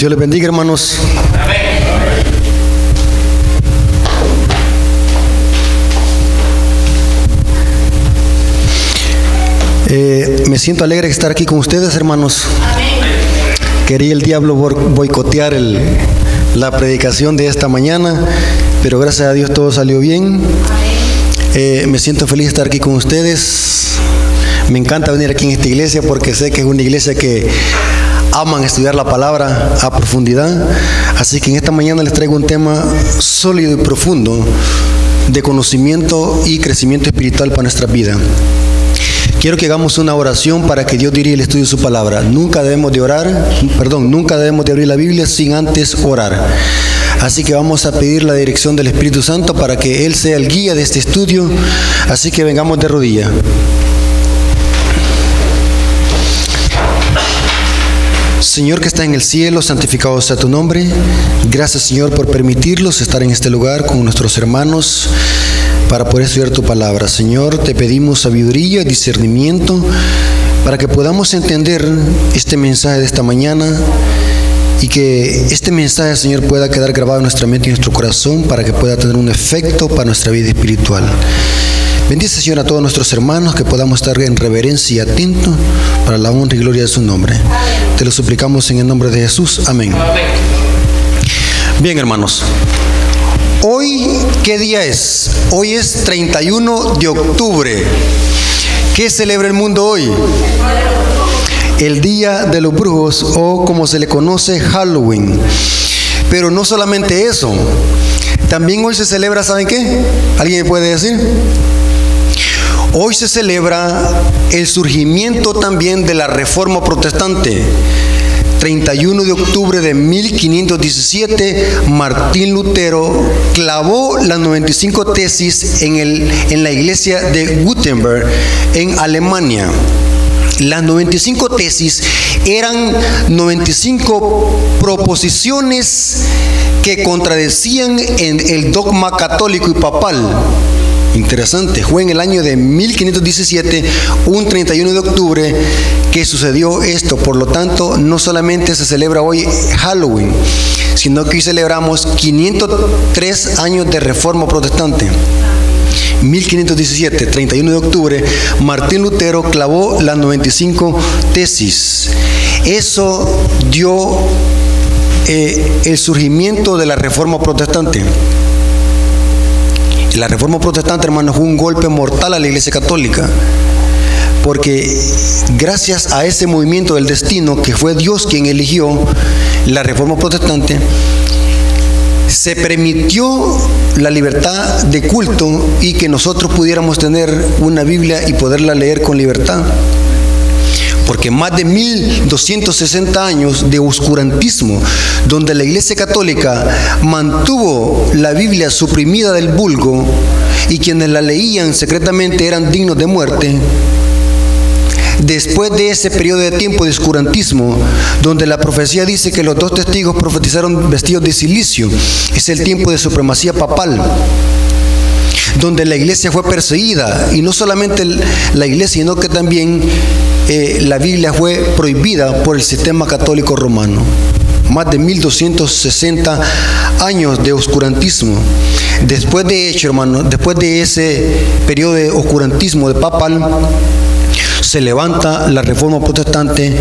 Dios les bendiga, hermanos. Me siento alegre de estar aquí con ustedes, hermanos. Quería el diablo boicotear la predicación de esta mañana, pero gracias a Dios todo salió bien. Me siento feliz de estar aquí con ustedes. Me encanta venir aquí en esta iglesia porque sé que es una iglesia que aman estudiar la palabra a profundidad. Así que en esta mañana les traigo un tema sólido y profundo de conocimiento y crecimiento espiritual para nuestra vida. Quiero que hagamos una oración para que Dios dirija el estudio de su palabra. Nunca debemos de abrir la Biblia sin antes orar. Así que vamos a pedir la dirección del Espíritu Santo para que Él sea el guía de este estudio. Así que vengamos de rodillas. Señor que está en el cielo, santificado sea tu nombre. Gracias, Señor, por permitirnos estar en este lugar con nuestros hermanos para poder estudiar tu palabra. Señor, te pedimos sabiduría y discernimiento para que podamos entender este mensaje de esta mañana y que este mensaje, Señor, pueda quedar grabado en nuestra mente y en nuestro corazón para que pueda tener un efecto para nuestra vida espiritual. Bendice, Señor, a todos nuestros hermanos, que podamos estar en reverencia y atento para la honra y gloria de su nombre. Te lo suplicamos en el nombre de Jesús. Amén. Bien, hermanos. Hoy, ¿qué día es? Hoy es 31 de octubre. ¿Qué celebra el mundo hoy? El Día de los Brujos, o como se le conoce, Halloween. Pero no solamente eso. También hoy se celebra, ¿saben qué? ¿Alguien me puede decir? Hoy se celebra el surgimiento también de la Reforma Protestante. 31 de octubre de 1517, Martín Lutero clavó las 95 tesis en la iglesia de Gutenberg, en Alemania. Las 95 tesis eran 95 proposiciones que contradecían en el dogma católico y papal. Interesante, fue en el año de 1517, un 31 de octubre, que sucedió esto. Por lo tanto, no solamente se celebra hoy Halloween, sino que hoy celebramos 503 años de Reforma Protestante. 1517, 31 de octubre, Martín Lutero clavó las 95 tesis. Eso dio el surgimiento de la Reforma Protestante. La Reforma Protestante, hermanos, fue un golpe mortal a la Iglesia Católica, porque gracias a ese movimiento del destino, que fue Dios quien eligió la Reforma Protestante, se permitió la libertad de culto y que nosotros pudiéramos tener una Biblia y poderla leer con libertad. Porque más de 1260 años de oscurantismo, donde la Iglesia Católica mantuvo la Biblia suprimida del vulgo y quienes la leían secretamente eran dignos de muerte. Después de ese periodo de tiempo de oscurantismo, donde la profecía dice que los dos testigos profetizaron vestidos de silicio, es el tiempo de supremacía papal, donde la iglesia fue perseguida, y no solamente la iglesia, sino que también la Biblia fue prohibida por el sistema católico romano. Más de 1260 años de oscurantismo. Después de hecho, hermano, después de ese periodo de oscurantismo de papal, se levanta la Reforma Protestante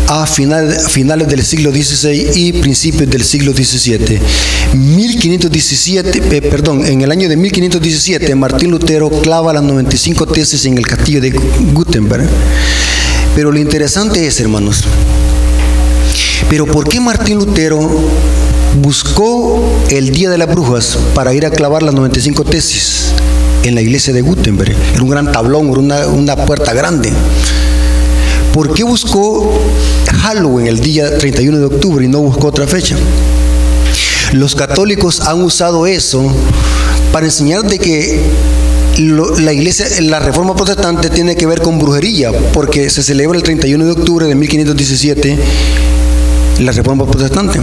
a finales del siglo XVI y principios del siglo XVII. En el año de 1517, Martín Lutero clava las 95 tesis en el castillo de Gutenberg. Pero lo interesante es, hermanos, pero ¿por qué Martín Lutero buscó el Día de las Brujas para ir a clavar las 95 tesis en la iglesia de Gutenberg? Era un gran tablón, una puerta grande. ¿Por qué buscó Halloween el día 31 de octubre y no buscó otra fecha? Los católicos han usado eso para enseñar de que la iglesia, la Reforma Protestante tiene que ver con brujería, porque se celebra el 31 de octubre de 1517 la Reforma Protestante.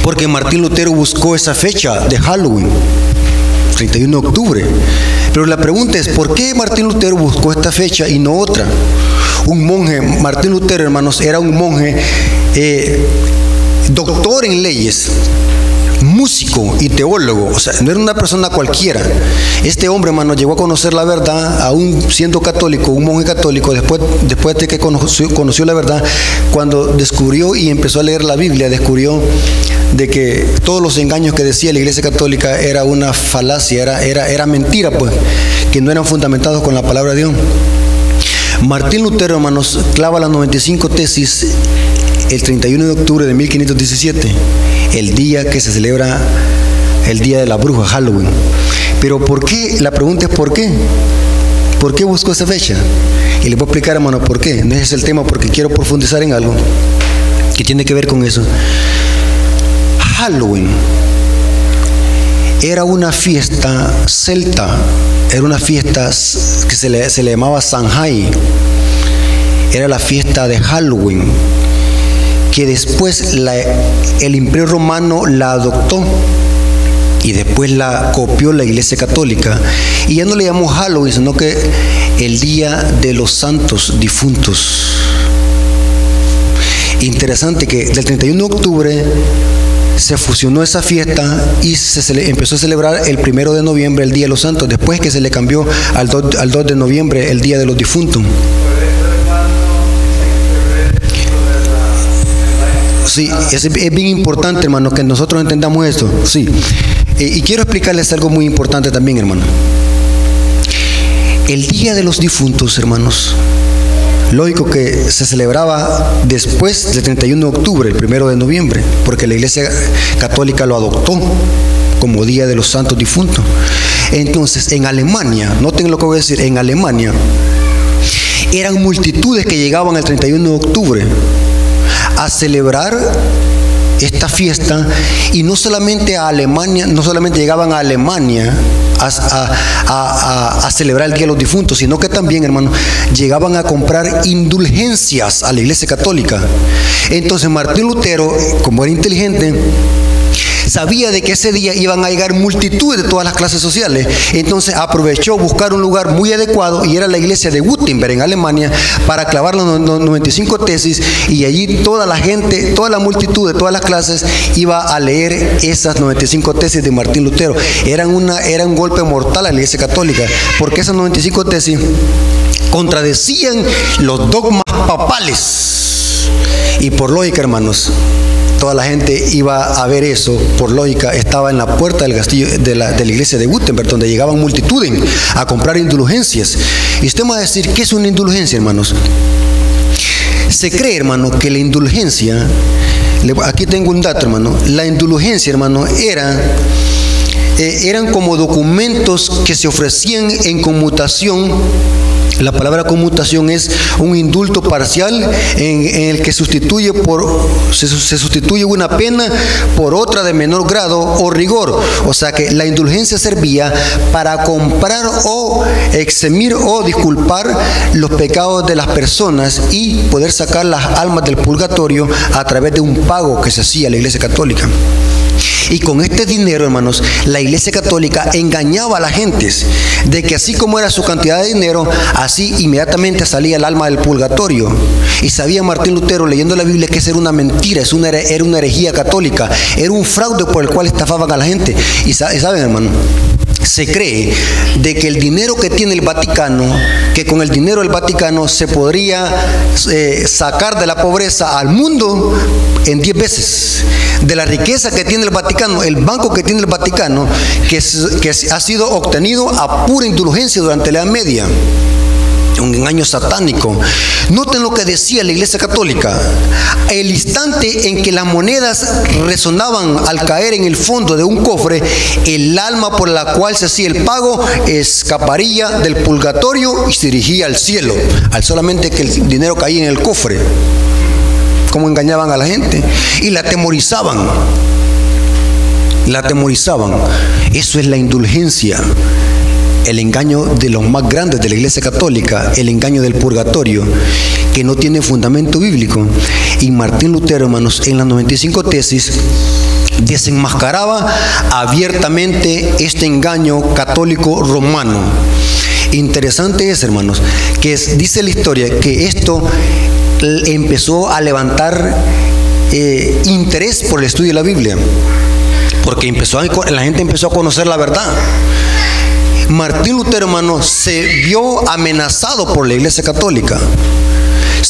Porque Martín Lutero buscó esa fecha de Halloween, 31 de octubre. Pero la pregunta es, ¿por qué Martín Lutero buscó esta fecha y no otra? Un monje, Martín Lutero, hermanos, era un monje doctor en leyes, músico y teólogo, o sea, no era una persona cualquiera. Este hombre, hermano, llegó a conocer la verdad, aún siendo católico, un monje católico, después de que conoció la verdad, cuando descubrió y empezó a leer la Biblia, descubrió de que todos los engaños que decía la Iglesia Católica era una falacia, era mentira, pues, que no eran fundamentados con la palabra de Dios. Martín Lutero, hermanos, clava las 95 tesis el 31 de octubre de 1517, el día que se celebra el Día de la Bruja, Halloween. Pero ¿por qué? La pregunta es ¿por qué? ¿Por qué buscó esa fecha? Y les voy a explicar, hermano, por qué. No es el tema, porque quiero profundizar en algo que tiene que ver con eso. Halloween era una fiesta celta, era una fiesta que se le llamaba Samhain. Era la fiesta de Halloween, que después el Imperio Romano la adoptó y después la copió la Iglesia Católica, y ya no le llamó Halloween, sino que el Día de los Santos Difuntos. Interesante que del 31 de octubre se fusionó esa fiesta y empezó a celebrar el 1 de noviembre, el Día de los Santos, después que se le cambió al 2 de noviembre, el Día de los Difuntos. Sí, es bien importante, hermano, que nosotros entendamos esto. Sí. Y quiero explicarles algo muy importante también, hermano. El Día de los Difuntos, hermanos, lógico que se celebraba después del 31 de octubre, el 1 de noviembre, porque la Iglesia Católica lo adoptó como Día de los Santos Difuntos. Entonces, en Alemania, noten lo que voy a decir, en Alemania, eran multitudes que llegaban el 31 de octubre a celebrar esta fiesta, y no solamente a Alemania, no solamente llegaban a Alemania a celebrar el Día de los Difuntos, sino que también, hermano, llegaban a comprar indulgencias a la Iglesia Católica. Entonces Martín Lutero, como era inteligente, sabía de que ese día iban a llegar multitudes de todas las clases sociales. Entonces aprovechó buscar un lugar muy adecuado, y era la iglesia de Wittenberg en Alemania, para clavar los 95 tesis, y allí toda la gente, toda la multitud de todas las clases iba a leer esas 95 tesis de Martín Lutero. Era un golpe mortal a la Iglesia Católica, porque esas 95 tesis contradecían los dogmas papales. Y por lógica, hermanos, toda la gente iba a ver eso, por lógica. Estaba en la puerta del castillo de la iglesia de Wittenberg, donde llegaban multitudes a comprar indulgencias. Y usted me va a decir, ¿qué es una indulgencia, hermanos? Se cree, hermano, que la indulgencia, aquí tengo un dato, hermano, la indulgencia, hermano, eran como documentos que se ofrecían en conmutación. La palabra conmutación es un indulto parcial en el que se sustituye una pena por otra de menor grado o rigor. O sea que la indulgencia servía para comprar o eximir o disculpar los pecados de las personas y poder sacar las almas del purgatorio a través de un pago que se hacía a la Iglesia Católica. Y con este dinero, hermanos, la Iglesia Católica engañaba a las gentes de que así como era su cantidad de dinero, así inmediatamente salía el alma del purgatorio. Y sabía Martín Lutero, leyendo la Biblia, que esa era una mentira, era una herejía católica, era un fraude por el cual estafaban a la gente. Y saben, hermano, se cree de que el dinero que tiene el Vaticano, que con el dinero del Vaticano se podría sacar de la pobreza al mundo en 10 veces. De la riqueza que tiene el Vaticano, el banco que tiene el Vaticano, que ha sido obtenido a pura indulgencia durante la Edad Media. Un engaño satánico. Noten lo que decía la Iglesia Católica. El instante en que las monedas resonaban al caer en el fondo de un cofre, el alma por la cual se hacía el pago escaparía del purgatorio y se dirigía al cielo, al solamente que el dinero caía en el cofre. Cómo engañaban a la gente y la atemorizaban. Eso es la indulgencia, el engaño de los más grandes de la Iglesia Católica, el engaño del purgatorio, que no tiene fundamento bíblico. Y Martín Lutero, hermanos, en las 95 tesis desenmascaraba abiertamente este engaño católico romano. Interesante es, hermanos, que dice la historia que esto empezó a levantar interés por el estudio de la Biblia, porque la gente empezó a conocer la verdad. Martín Lutero, hermanos, se vio amenazado por la Iglesia Católica.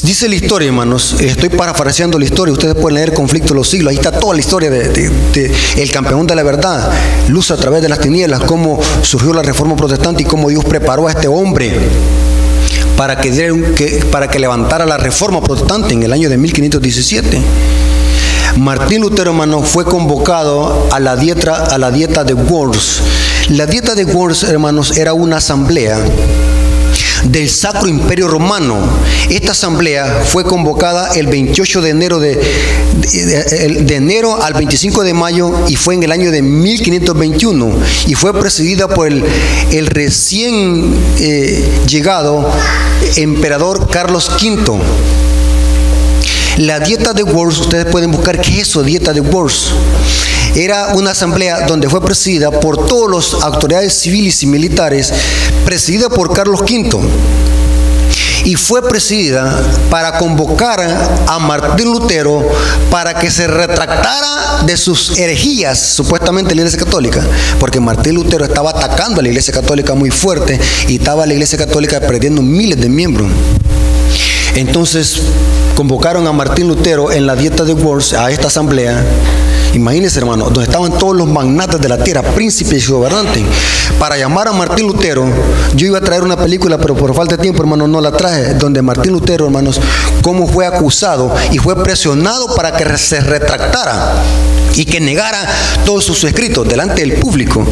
Dice la historia, hermanos, estoy parafraseando la historia, ustedes pueden leer Conflicto de los Siglos, ahí está toda la historia de el campeón de la verdad, luz a través de las tinieblas, cómo surgió la Reforma Protestante y cómo Dios preparó a este hombre para que levantara la Reforma Protestante en el año de 1517. Martín Lutero, hermanos, fue convocado a la dieta de Worms. La dieta de Worms, hermanos, era una asamblea del Sacro Imperio Romano. Esta asamblea fue convocada el 28 de enero de enero al 25 de mayo y fue en el año de 1521 y fue presidida por el recién llegado emperador Carlos V. La dieta de Worms, ustedes pueden buscar qué es eso, dieta de Worms. Era una asamblea donde fue presidida por todas las autoridades civiles y militares, presidida por Carlos V. Y fue presidida para convocar a Martín Lutero para que se retractara de sus herejías, supuestamente en la Iglesia Católica, porque Martín Lutero estaba atacando a la Iglesia Católica muy fuerte y estaba la Iglesia Católica perdiendo miles de miembros. Entonces convocaron a Martín Lutero en la dieta de Worms a esta asamblea. Imagínense, hermano, donde estaban todos los magnates de la tierra, príncipes y gobernantes, para llamar a Martín Lutero. Yo iba a traer una película, pero por falta de tiempo, hermano, no la traje, donde Martín Lutero, hermanos, cómo fue acusado y fue presionado para que se retractara y que negara todos sus escritos delante del público.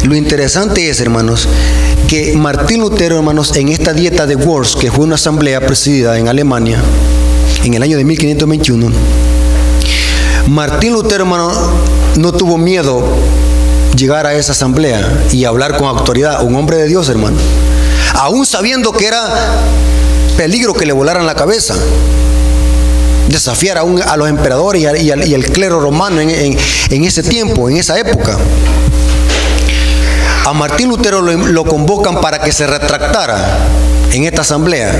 Lo interesante es, hermanos, que Martín Lutero, hermanos, en esta dieta de Worms, que fue una asamblea presidida en Alemania en el año de 1521, Martín Lutero, hermano, no tuvo miedo llegar a esa asamblea y hablar con autoridad. Un hombre de Dios, hermano, aún sabiendo que era peligro que le volaran la cabeza, desafiar aún a los emperadores y al clero romano en ese tiempo, en esa época. A Martín Lutero lo convocan para que se retractara en esta asamblea.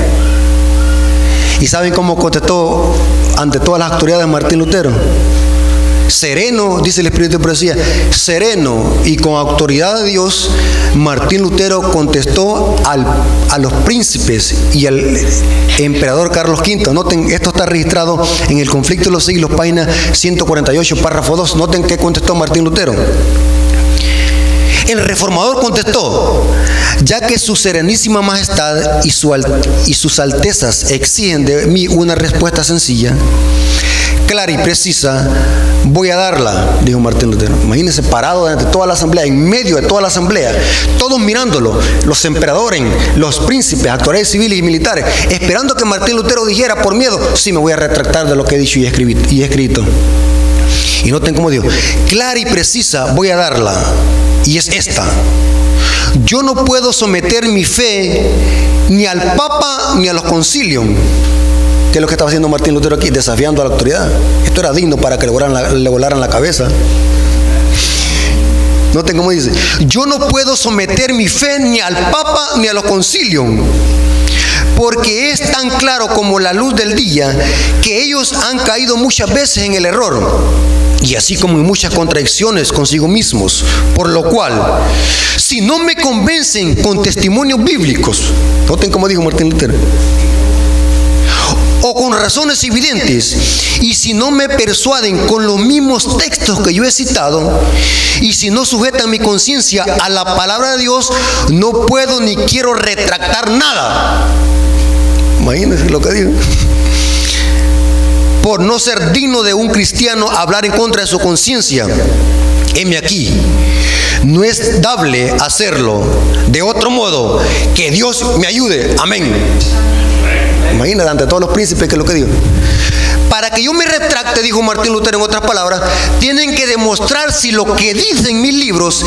¿Y saben cómo contestó ante todas las autoridades Martín Lutero? Sereno, dice el Espíritu de Profecía, sereno y con autoridad de Dios, Martín Lutero contestó a los príncipes y al emperador Carlos V. Noten, esto está registrado en el Conflicto de los Siglos, página 148, párrafo 2. Noten qué contestó Martín Lutero. El reformador contestó: ya que su serenísima majestad y sus altezas exigen de mí una respuesta sencilla, clara y precisa, voy a darla, dijo Martín Lutero. Imagínense, parado ante toda la asamblea, en medio de toda la asamblea, todos mirándolo, los emperadores, los príncipes, autoridades civiles y militares, esperando que Martín Lutero dijera por miedo: sí, me voy a retractar de lo que he dicho y he escrito. Y noten cómo dijo: clara y precisa voy a darla, y es esta: yo no puedo someter mi fe ni al Papa ni a los concilios. ¿Qué es lo que estaba haciendo Martín Lutero aquí? Desafiando a la autoridad. Esto era digno para que le volaran la cabeza. Noten cómo dice: yo no puedo someter mi fe ni al Papa ni a los concilios, porque es tan claro como la luz del día que ellos han caído muchas veces en el error, y así como en muchas contradicciones consigo mismos, por lo cual, si no me convencen con testimonios bíblicos, noten cómo dijo Martín Lutero, o con razones evidentes, y si no me persuaden con los mismos textos que yo he citado, y si no sujetan mi conciencia a la palabra de Dios, no puedo ni quiero retractar nada. Imagínense lo que digo. Por no ser digno de un cristiano hablar en contra de su conciencia, heme aquí. No es dable hacerlo de otro modo, que Dios me ayude. Amén. Imagínate, ante todos los príncipes, que es lo que digo. Para que yo me retracte, dijo Martín Lutero en otras palabras, tienen que demostrar si lo que dicen mis libros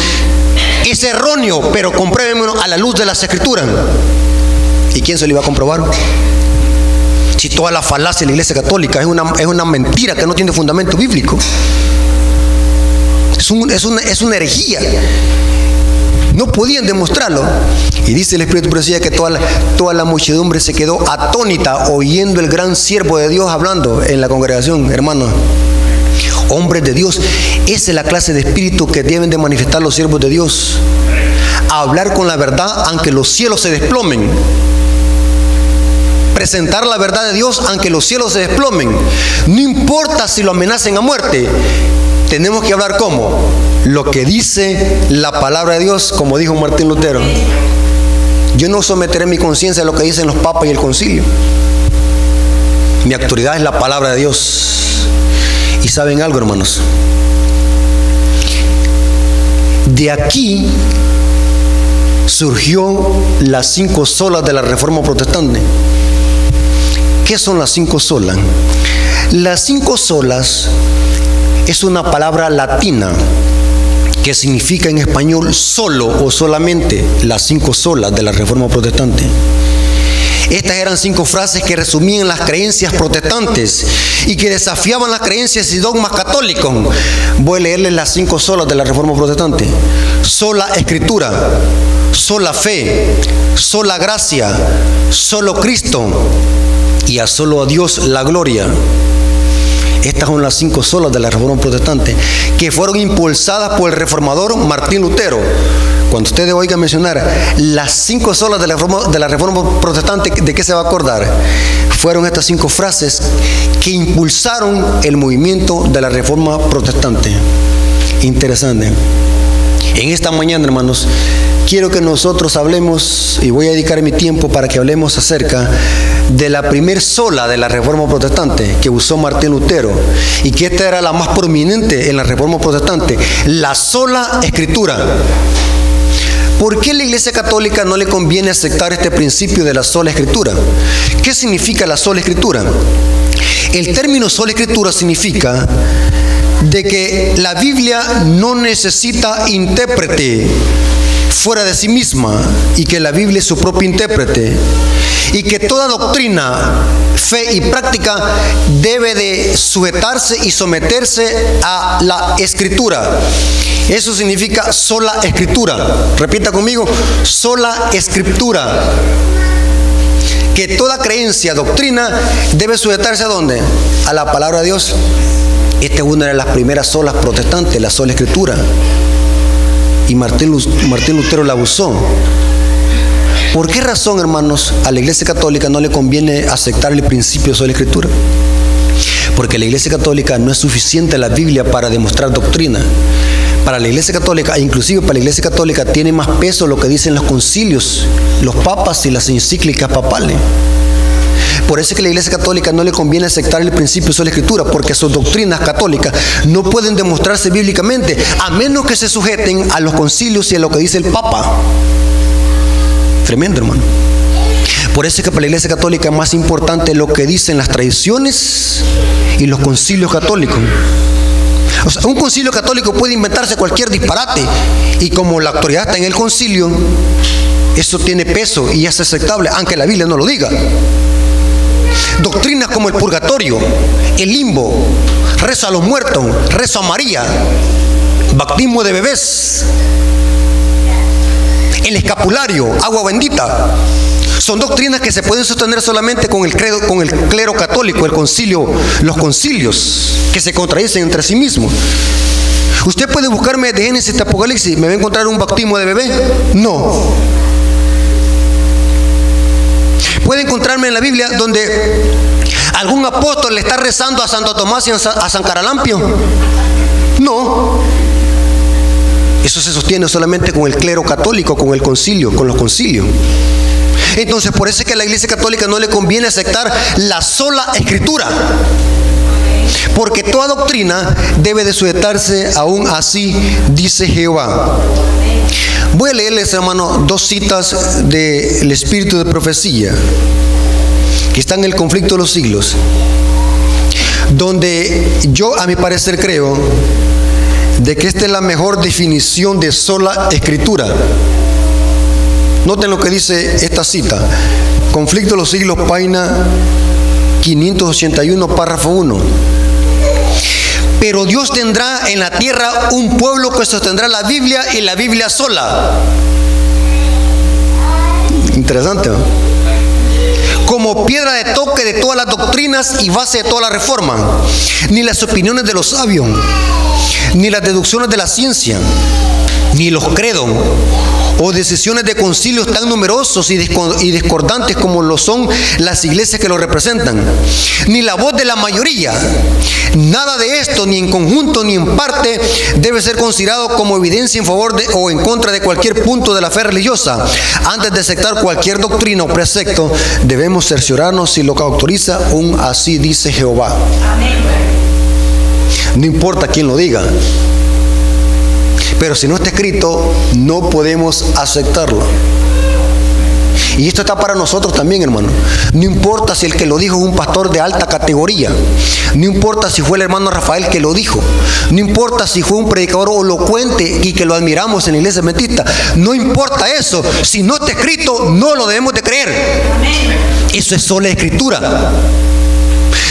es erróneo, pero compruébenmelo a la luz de las Escrituras. ¿Y quién se lo iba a comprobar? Si toda la falacia de la Iglesia Católica es una mentira que no tiene fundamento bíblico. Es una herejía. No podían demostrarlo. Y dice el Espíritu de Profecía que toda la muchedumbre se quedó atónita oyendo el gran siervo de Dios hablando en la congregación, hermanos. hombres de Dios. Esa es la clase de espíritu que deben de manifestar los siervos de Dios. Hablar con la verdad aunque los cielos se desplomen. Presentar la verdad de Dios aunque los cielos se desplomen. No importa si lo amenacen a muerte. Tenemos que hablar ¿cómo? Lo que dice la palabra de Dios, como dijo Martín Lutero. Yo no someteré mi conciencia a lo que dicen los papas y el concilio. Mi autoridad es la palabra de Dios. Y saben algo, hermanos, de aquí surgió las 5 solas de la Reforma Protestante. ¿Qué son las 5 solas? Las 5 solas es una palabra latina que significa en español solo o solamente. Las 5 solas de la Reforma Protestante. Estas eran 5 frases que resumían las creencias protestantes y que desafiaban las creencias y dogmas católicos. Voy a leerles las 5 solas de la Reforma Protestante. Sola Escritura, sola fe, sola gracia, solo Cristo y a solo a Dios la gloria. Estas son las 5 solas de la Reforma Protestante, que fueron impulsadas por el reformador Martín Lutero. Cuando ustedes oigan mencionar las 5 solas de la Reforma Protestante, ¿de qué se va a acordar? Fueron estas 5 frases que impulsaron el movimiento de la Reforma Protestante. Interesante. En esta mañana, hermanos, quiero que nosotros hablemos, y voy a dedicar mi tiempo para que hablemos acerca de la primer sola de la Reforma Protestante que usó Martín Lutero, y que esta era la más prominente en la Reforma Protestante, la sola Escritura. ¿Por qué a la Iglesia Católica no le conviene aceptar este principio de la sola Escritura? ¿Qué significa la sola Escritura? El término sola Escritura significa de que la Biblia no necesita intérprete fuera de sí misma, y que la Biblia es su propio intérprete, y que toda doctrina, fe y práctica debe de sujetarse y someterse a la Escritura. Eso significa sola Escritura. Repita conmigo, sola Escritura. Que toda creencia, doctrina debe sujetarse ¿a dónde? A la palabra de Dios. Esta es una de las primeras solas protestantes, la sola Escritura. Y Martín Lutero la usó. ¿Por qué razón, hermanos, a la Iglesia Católica no le conviene aceptar el principio de sola Escritura? Porque la Iglesia Católica no es suficiente la Biblia para demostrar doctrina. Para la Iglesia Católica, e inclusive para la Iglesia Católica, tiene más peso lo que dicen los concilios, los papas y las encíclicas papales. Por eso es que a la Iglesia Católica no le conviene aceptar el principio de sola Escritura, porque sus doctrinas católicas no pueden demostrarse bíblicamente, a menos que se sujeten a los concilios y a lo que dice el Papa. Tremendo, hermano. Por eso es que para la Iglesia Católica es más importante lo que dicen las tradiciones y los concilios católicos. O sea, un concilio católico puede inventarse cualquier disparate, y como la autoridad está en el concilio, eso tiene peso y es aceptable, aunque la Biblia no lo diga. Doctrinas como el purgatorio, el limbo, rezo a los muertos, rezo a María, bautismo de bebés, el escapulario, agua bendita, son doctrinas que se pueden sostener solamente con el clero católico, el concilio, los concilios que se contradicen entre sí mismos. Usted puede buscarme de Génesis y Apocalipsis, ¿me va a encontrar un bautismo de bebé? No. Puede encontrarme en la Biblia donde algún apóstol le está rezando a Santo Tomás y a San Caralampio. No. Eso se sostiene solamente con el clero católico, con el concilio, con los concilios. Entonces, por eso es que a la Iglesia Católica no le conviene aceptar la sola Escritura, porque toda doctrina debe de sujetarse aún así, dice Jehová. Voy a leerles, hermano, 2 citas del Espíritu de Profecía, que están en el Conflicto de los Siglos, donde yo, a mi parecer, creo de que esta es la mejor definición de sola Escritura. Noten lo que dice esta cita. Conflicto de los Siglos, página 581, párrafo 1. Pero Dios tendrá en la tierra un pueblo que sostendrá la Biblia y la Biblia sola. Interesante, ¿no? Como como piedra de toque de todas las doctrinas y base de toda la reforma, ni las opiniones de los sabios, ni las deducciones de la ciencia, ni los credos o decisiones de concilios tan numerosos y discordantes como lo son las iglesias que lo representan, ni la voz de la mayoría. Nada de esto, ni en conjunto ni en parte, debe ser considerado como evidencia en favor de o en contra de cualquier punto de la fe religiosa. Antes de aceptar cualquier doctrina o precepto, debemos cerciorarnos si lo que autoriza un así dice Jehová. No importa quién lo diga, pero si no está escrito, no podemos aceptarlo. Y esto está para nosotros también, hermano. No importa si el que lo dijo es un pastor de alta categoría. No importa si fue el hermano Rafael que lo dijo. No importa si fue un predicador elocuente y que lo admiramos en la iglesia adventista. No importa eso. Si no está escrito, no lo debemos de creer. Eso es sola escritura.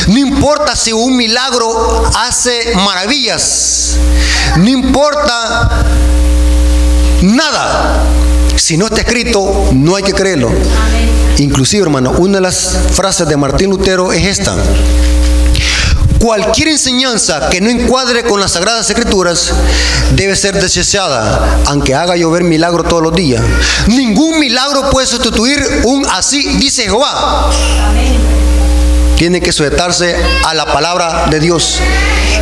No importa si un milagro hace maravillas. No importa nada. Si no está escrito, no hay que creerlo. Inclusive, hermano, una de las frases de Martín Lutero es esta: cualquier enseñanza que no encuadre con las Sagradas Escrituras debe ser desechada, aunque haga llover milagro todos los días. Ningún milagro puede sustituir un así dice Jehová. Tiene que sujetarse a la palabra de Dios.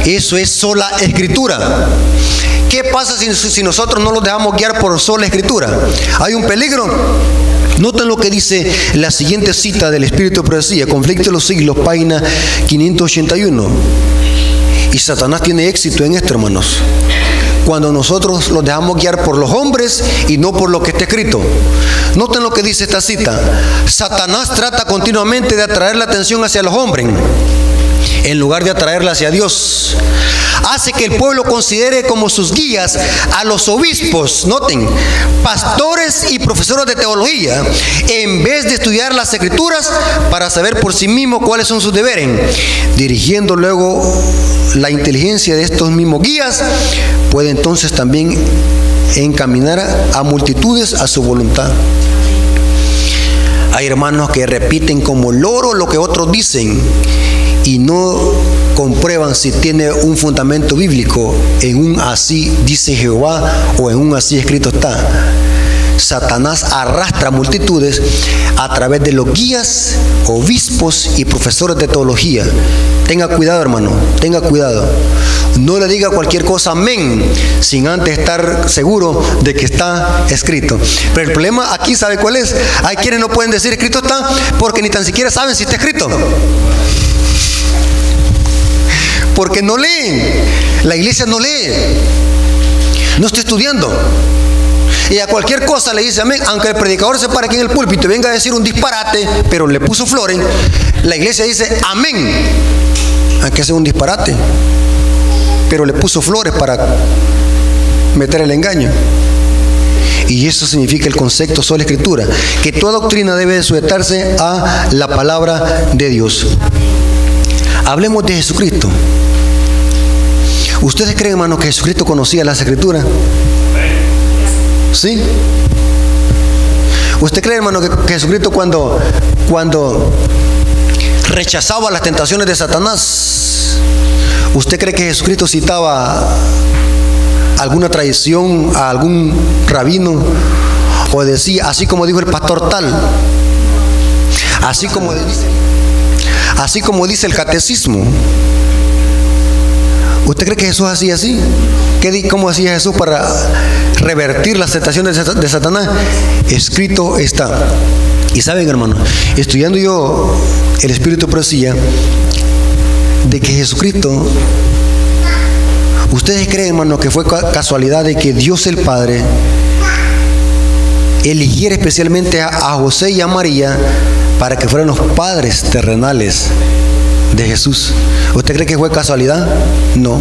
Eso es sola escritura. ¿Qué pasa si nosotros no nos dejamos guiar por sola escritura? ¿Hay un peligro? Noten lo que dice la siguiente cita del Espíritu de Profecía, Conflicto de los Siglos, página 581. Y Satanás tiene éxito en esto, hermanos, cuando nosotros los dejamos guiar por los hombres y no por lo que está escrito. Noten lo que dice esta cita. Satanás trata continuamente de atraer la atención hacia los hombres en lugar de atraerla hacia Dios. Hace que el pueblo considere como sus guías a los obispos, noten, pastores y profesores de teología, en vez de estudiar las escrituras para saber por sí mismos cuáles son sus deberes, dirigiendo luego la inteligencia de estos mismos guías, puede entonces también encaminar a multitudes a su voluntad. Hay hermanos que repiten como loro lo que otros dicen y no comprueban si tiene un fundamento bíblico en un así dice Jehová o en un así escrito está. Satanás arrastra multitudes a través de los guías, obispos y profesores de teología. Tenga cuidado, hermano, tenga cuidado. No le diga cualquier cosa amén sin antes estar seguro de que está escrito. Pero el problema aquí, ¿sabe cuál es? Hay quienes no pueden decir escrito está porque ni tan siquiera saben si está escrito. Porque no leen. La iglesia no lee. No está estudiando. Y a cualquier cosa le dice amén. Aunque el predicador se pare aquí en el púlpito y venga a decir un disparate, pero le puso flores, la iglesia dice amén. Aunque sea un disparate, pero le puso flores para meter el engaño. Y eso significa el concepto sola escritura, que toda doctrina debe sujetarse a la palabra de Dios. Hablemos de Jesucristo. ¿Ustedes creen, hermanos, que Jesucristo conocía las escrituras? ¿Sí? ¿Usted cree, hermano, que Jesucristo cuando rechazaba las tentaciones de Satanás, usted cree que Jesucristo citaba alguna tradición a algún rabino o decía, así como dijo el pastor tal, así como dice el catecismo? ¿Usted cree que Jesús hacía así? ¿Cómo hacía Jesús para revertir las tentaciones de Satanás? Escrito está. Y saben, hermano, estudiando yo el Espíritu de Profecía, de que Jesucristo, ¿ustedes creen, hermano, que fue casualidad de que Dios el Padre eligiera especialmente a José y a María para que fueran los padres terrenales de Jesús? ¿Usted cree que fue casualidad? No.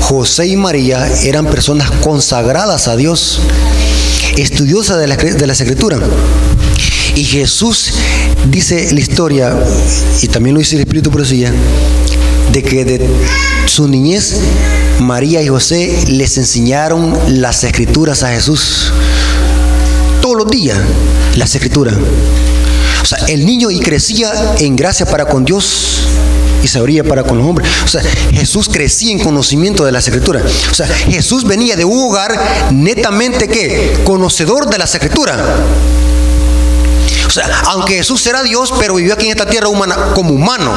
José y María eran personas consagradas a Dios, estudiosas de las Escrituras. Y Jesús, dice la historia, y también lo dice el Espíritu de Profecía, de que de su niñez María y José les enseñaron las Escrituras a Jesús. Todos los días las Escrituras. O sea, el niño y crecía en gracia para con Dios y sabiduría para con los hombres. O sea, Jesús crecía en conocimiento de las Escrituras. O sea, Jesús venía de un hogar netamente, ¿qué? Conocedor de las Escrituras. O sea, aunque Jesús era Dios, pero vivió aquí en esta tierra humana como humano.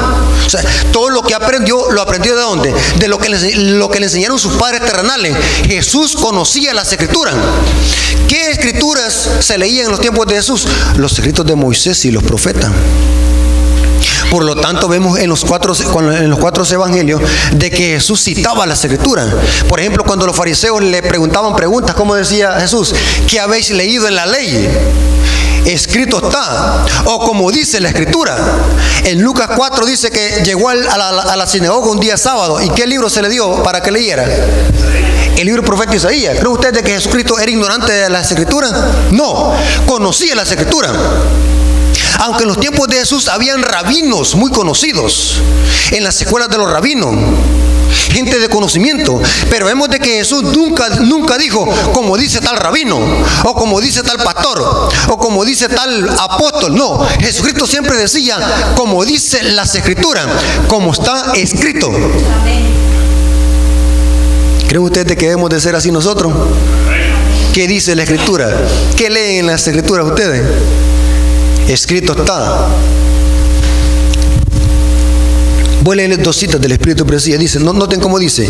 O sea, todo lo que aprendió, lo aprendió ¿de dónde? De lo que le enseñaron sus padres terrenales. Jesús conocía las Escrituras. ¿Qué Escrituras se leían en los tiempos de Jesús? Los escritos de Moisés y los profetas. Por lo tanto, vemos en los cuatro evangelios de que Jesús citaba las Escrituras. Por ejemplo, cuando los fariseos le preguntaban preguntas, ¿cómo decía Jesús? ¿Qué habéis leído en la ley? Escrito está, o como dice la Escritura. En Lucas 4 dice que llegó a la sinagoga un día sábado. ¿Y qué libro se le dio para que leyera? El libro del profeta Isaías. ¿Cree usted de que Jesucristo era ignorante de las Escrituras? No, conocía las Escrituras. Aunque en los tiempos de Jesús habían rabinos muy conocidos en las escuelas de los rabinos, gente de conocimiento, pero vemos de que Jesús nunca dijo como dice tal rabino, o como dice tal pastor, o como dice tal apóstol. No, Jesucristo siempre decía como dice las Escrituras, como está escrito. ¿Creen ustedes que debemos de ser así nosotros? ¿Qué dice la Escritura? ¿Qué leen en las Escrituras ustedes? Escrito está. Voy a leer 2 citas del Espíritu de Profecía. Dice, noten cómo dice.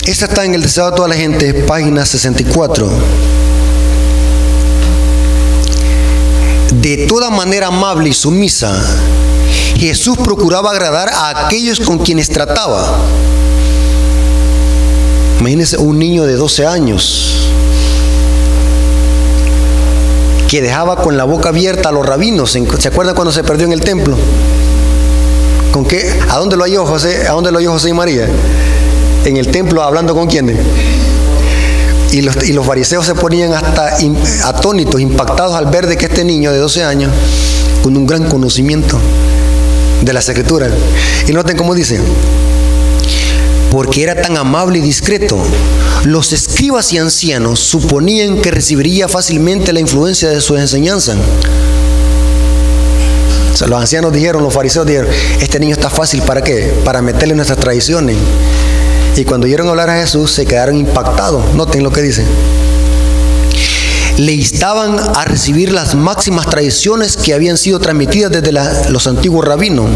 Esta está en el Deseado de toda la gente, página 64. De toda manera amable y sumisa, Jesús procuraba agradar a aquellos con quienes trataba. Imagínense un niño de 12 años que dejaba con la boca abierta a los rabinos. ¿Se acuerdan cuando se perdió en el templo? ¿Con qué? ¿A dónde lo halló José? ¿A dónde lo halló José y María? En el templo, hablando con quiénes. Y los fariseos se ponían hasta atónitos, impactados al ver de que este niño de 12 años, con un gran conocimiento de las Escrituras. Y noten cómo dice: porque era tan amable y discreto, los escribas y ancianos suponían que recibiría fácilmente la influencia de sus enseñanzas. O sea, los ancianos dijeron, los fariseos dijeron, este niño está fácil, ¿para qué? Para meterle nuestras tradiciones. Y cuando oyeron hablar a Jesús, se quedaron impactados. Noten lo que dice. Le instaban a recibir las máximas tradiciones que habían sido transmitidas desde los antiguos rabinos.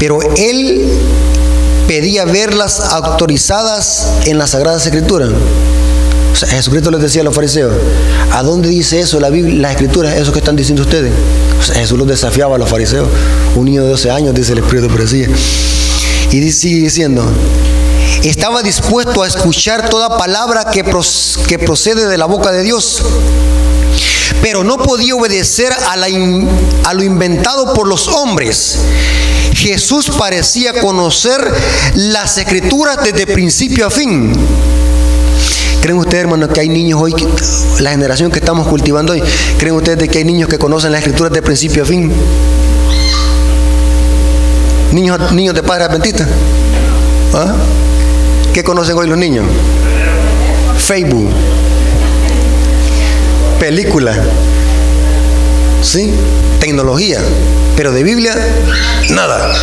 Pero él pedía verlas autorizadas en las Sagradas Escrituras. O sea, Jesucristo les decía a los fariseos, ¿a dónde dice eso la Biblia, las Escrituras, eso que están diciendo ustedes? O sea, Jesús los desafiaba a los fariseos. Un niño de 12 años, dice el Espíritu de Profecía. Y sigue diciendo, estaba dispuesto a escuchar toda palabra que procede de la boca de Dios, pero no podía obedecer a lo inventado por los hombres. Jesús parecía conocer las Escrituras desde principio a fin. ¿Creen ustedes, hermanos, que hay niños hoy, la generación que estamos cultivando hoy, creen ustedes de que hay niños que conocen las Escrituras de principio a fin? Niños de padres adventistas. ¿Ah? ¿Qué conocen hoy los niños? Facebook, película, ¿sí? Tecnología, pero de Biblia, nada.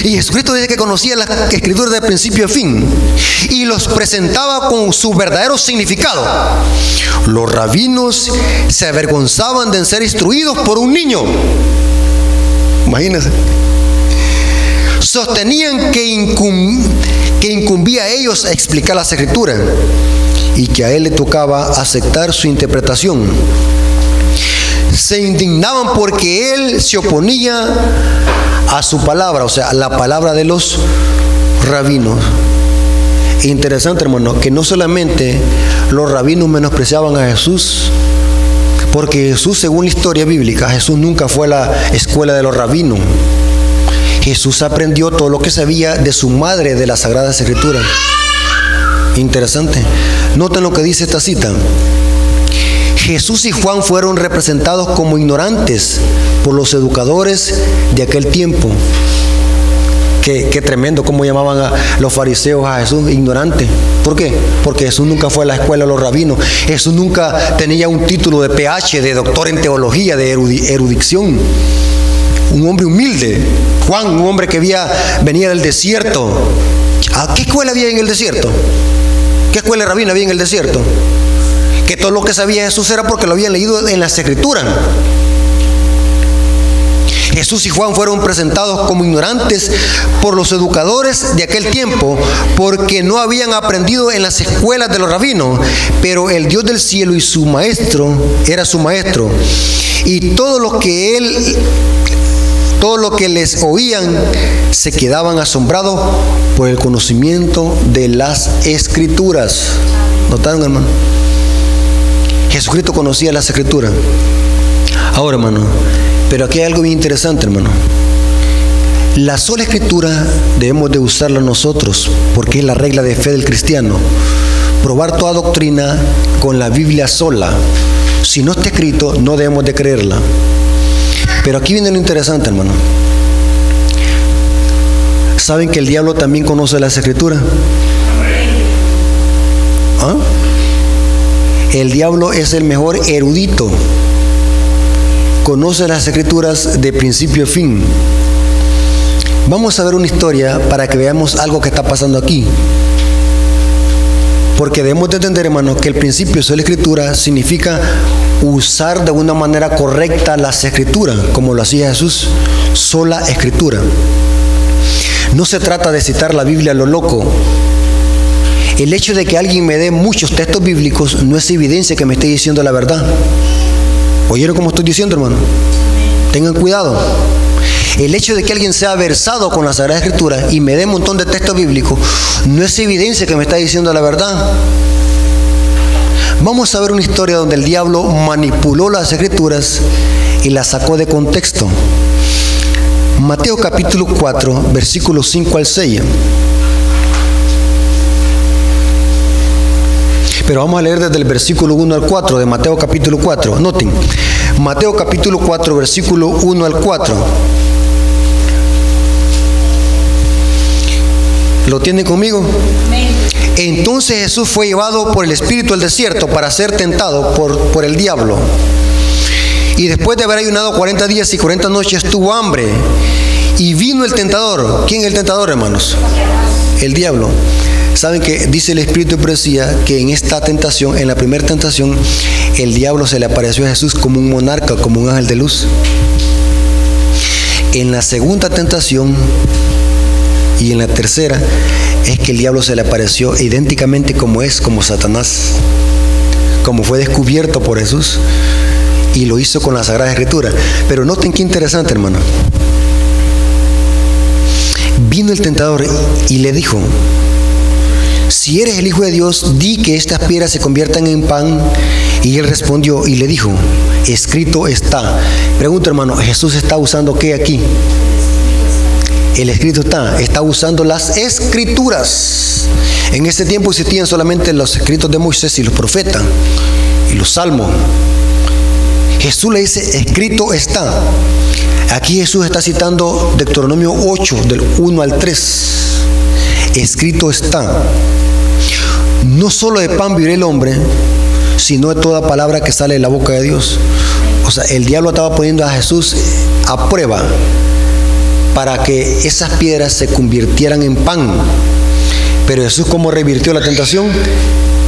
Y Jesucristo dice que conocía las Escrituras de principio a fin y los presentaba con su verdadero significado. Los rabinos se avergonzaban de ser instruidos por un niño. Imagínense. Sostenían que incumbía a ellos a explicar las Escrituras y que a él le tocaba aceptar su interpretación. Se indignaban porque él se oponía a su palabra, o sea, a la palabra de los rabinos. Interesante, hermano, que no solamente los rabinos menospreciaban a Jesús, porque Jesús, según la historia bíblica, Jesús nunca fue a la escuela de los rabinos. Jesús aprendió todo lo que sabía de su madre, de las Sagradas Escrituras. Interesante. Noten lo que dice esta cita. Jesús y Juan fueron representados como ignorantes por los educadores de aquel tiempo, Qué tremendo cómo llamaban a los fariseos a Jesús, ignorante. ¿Por qué? Porque Jesús nunca fue a la escuela de los rabinos. Jesús nunca tenía un título de PH, de doctor en teología, de erudición. Un hombre humilde. Juan, un hombre que venía del desierto. ¿A qué escuela había en el desierto? ¿Qué escuela de rabino había en el desierto? Que todo lo que sabía Jesús era porque lo habían leído en las Escrituras. Jesús y Juan fueron presentados como ignorantes por los educadores de aquel tiempo, porque no habían aprendido en las escuelas de los rabinos, pero el Dios del cielo y su maestro era su maestro. Y todo lo que les oían se quedaban asombrados por el conocimiento de las Escrituras. ¿Notaron, hermano? Jesucristo conocía las Escrituras. Ahora, hermano, pero aquí hay algo bien interesante, hermano. La sola Escritura debemos de usarla nosotros, porque es la regla de fe del cristiano. Probar toda doctrina con la Biblia sola. Si no está escrito, no debemos de creerla. Pero aquí viene lo interesante, hermano. ¿Saben que el diablo también conoce las Escrituras? ¿Ah? El diablo es el mejor erudito. Conoce las Escrituras de principio a fin. Vamos a ver una historia para que veamos algo que está pasando aquí. Porque debemos de entender, hermano, que el principio de la Escritura significa usar de una manera correcta las Escrituras, como lo hacía Jesús, sola Escritura. No se trata de citar la Biblia a lo loco. El hecho de que alguien me dé muchos textos bíblicos no es evidencia que me esté diciendo la verdad. ¿Oyeron cómo estoy diciendo, hermano? Tengan cuidado. El hecho de que alguien sea versado con la Sagrada Escritura y me dé un montón de textos bíblicos no es evidencia que me está diciendo la verdad. Vamos a ver una historia donde el diablo manipuló las Escrituras y las sacó de contexto. Mateo capítulo 4, versículos 5 al 6. Pero vamos a leer desde el versículo 1 al 4 de Mateo capítulo 4. Noten, Mateo capítulo 4, versículo 1 al 4. ¿Lo tienen conmigo? Entonces Jesús fue llevado por el Espíritu al desierto para ser tentado por el diablo. Y después de haber ayunado 40 días y 40 noches tuvo hambre. Y vino el tentador. ¿Quién es el tentador, hermanos? El diablo. Saben que dice el Espíritu de Profecía que en esta tentación, en la primera tentación, el diablo se le apareció a Jesús como un monarca, como un ángel de luz. En la segunda tentación y en la tercera es que el diablo se le apareció idénticamente como Satanás, como fue descubierto por Jesús, y lo hizo con la Sagrada Escritura. Pero noten qué interesante, hermano. Vino el tentador y le dijo: si eres el Hijo de Dios, di que estas piedras se conviertan en pan. Y él respondió y le dijo: escrito está. Pregunto, hermano, ¿Jesús está usando qué aquí? El escrito está usando las Escrituras. En ese tiempo existían solamente los escritos de Moisés y los profetas y los salmos. Jesús le dice: escrito está. Aquí Jesús está citando Deuteronomio 8, del 1 al 3. Escrito está. No solo de pan vivirá el hombre, sino de toda palabra que sale de la boca de Dios. O sea, el diablo estaba poniendo a Jesús a prueba para que esas piedras se convirtieran en pan. Pero Jesús, ¿cómo revirtió la tentación?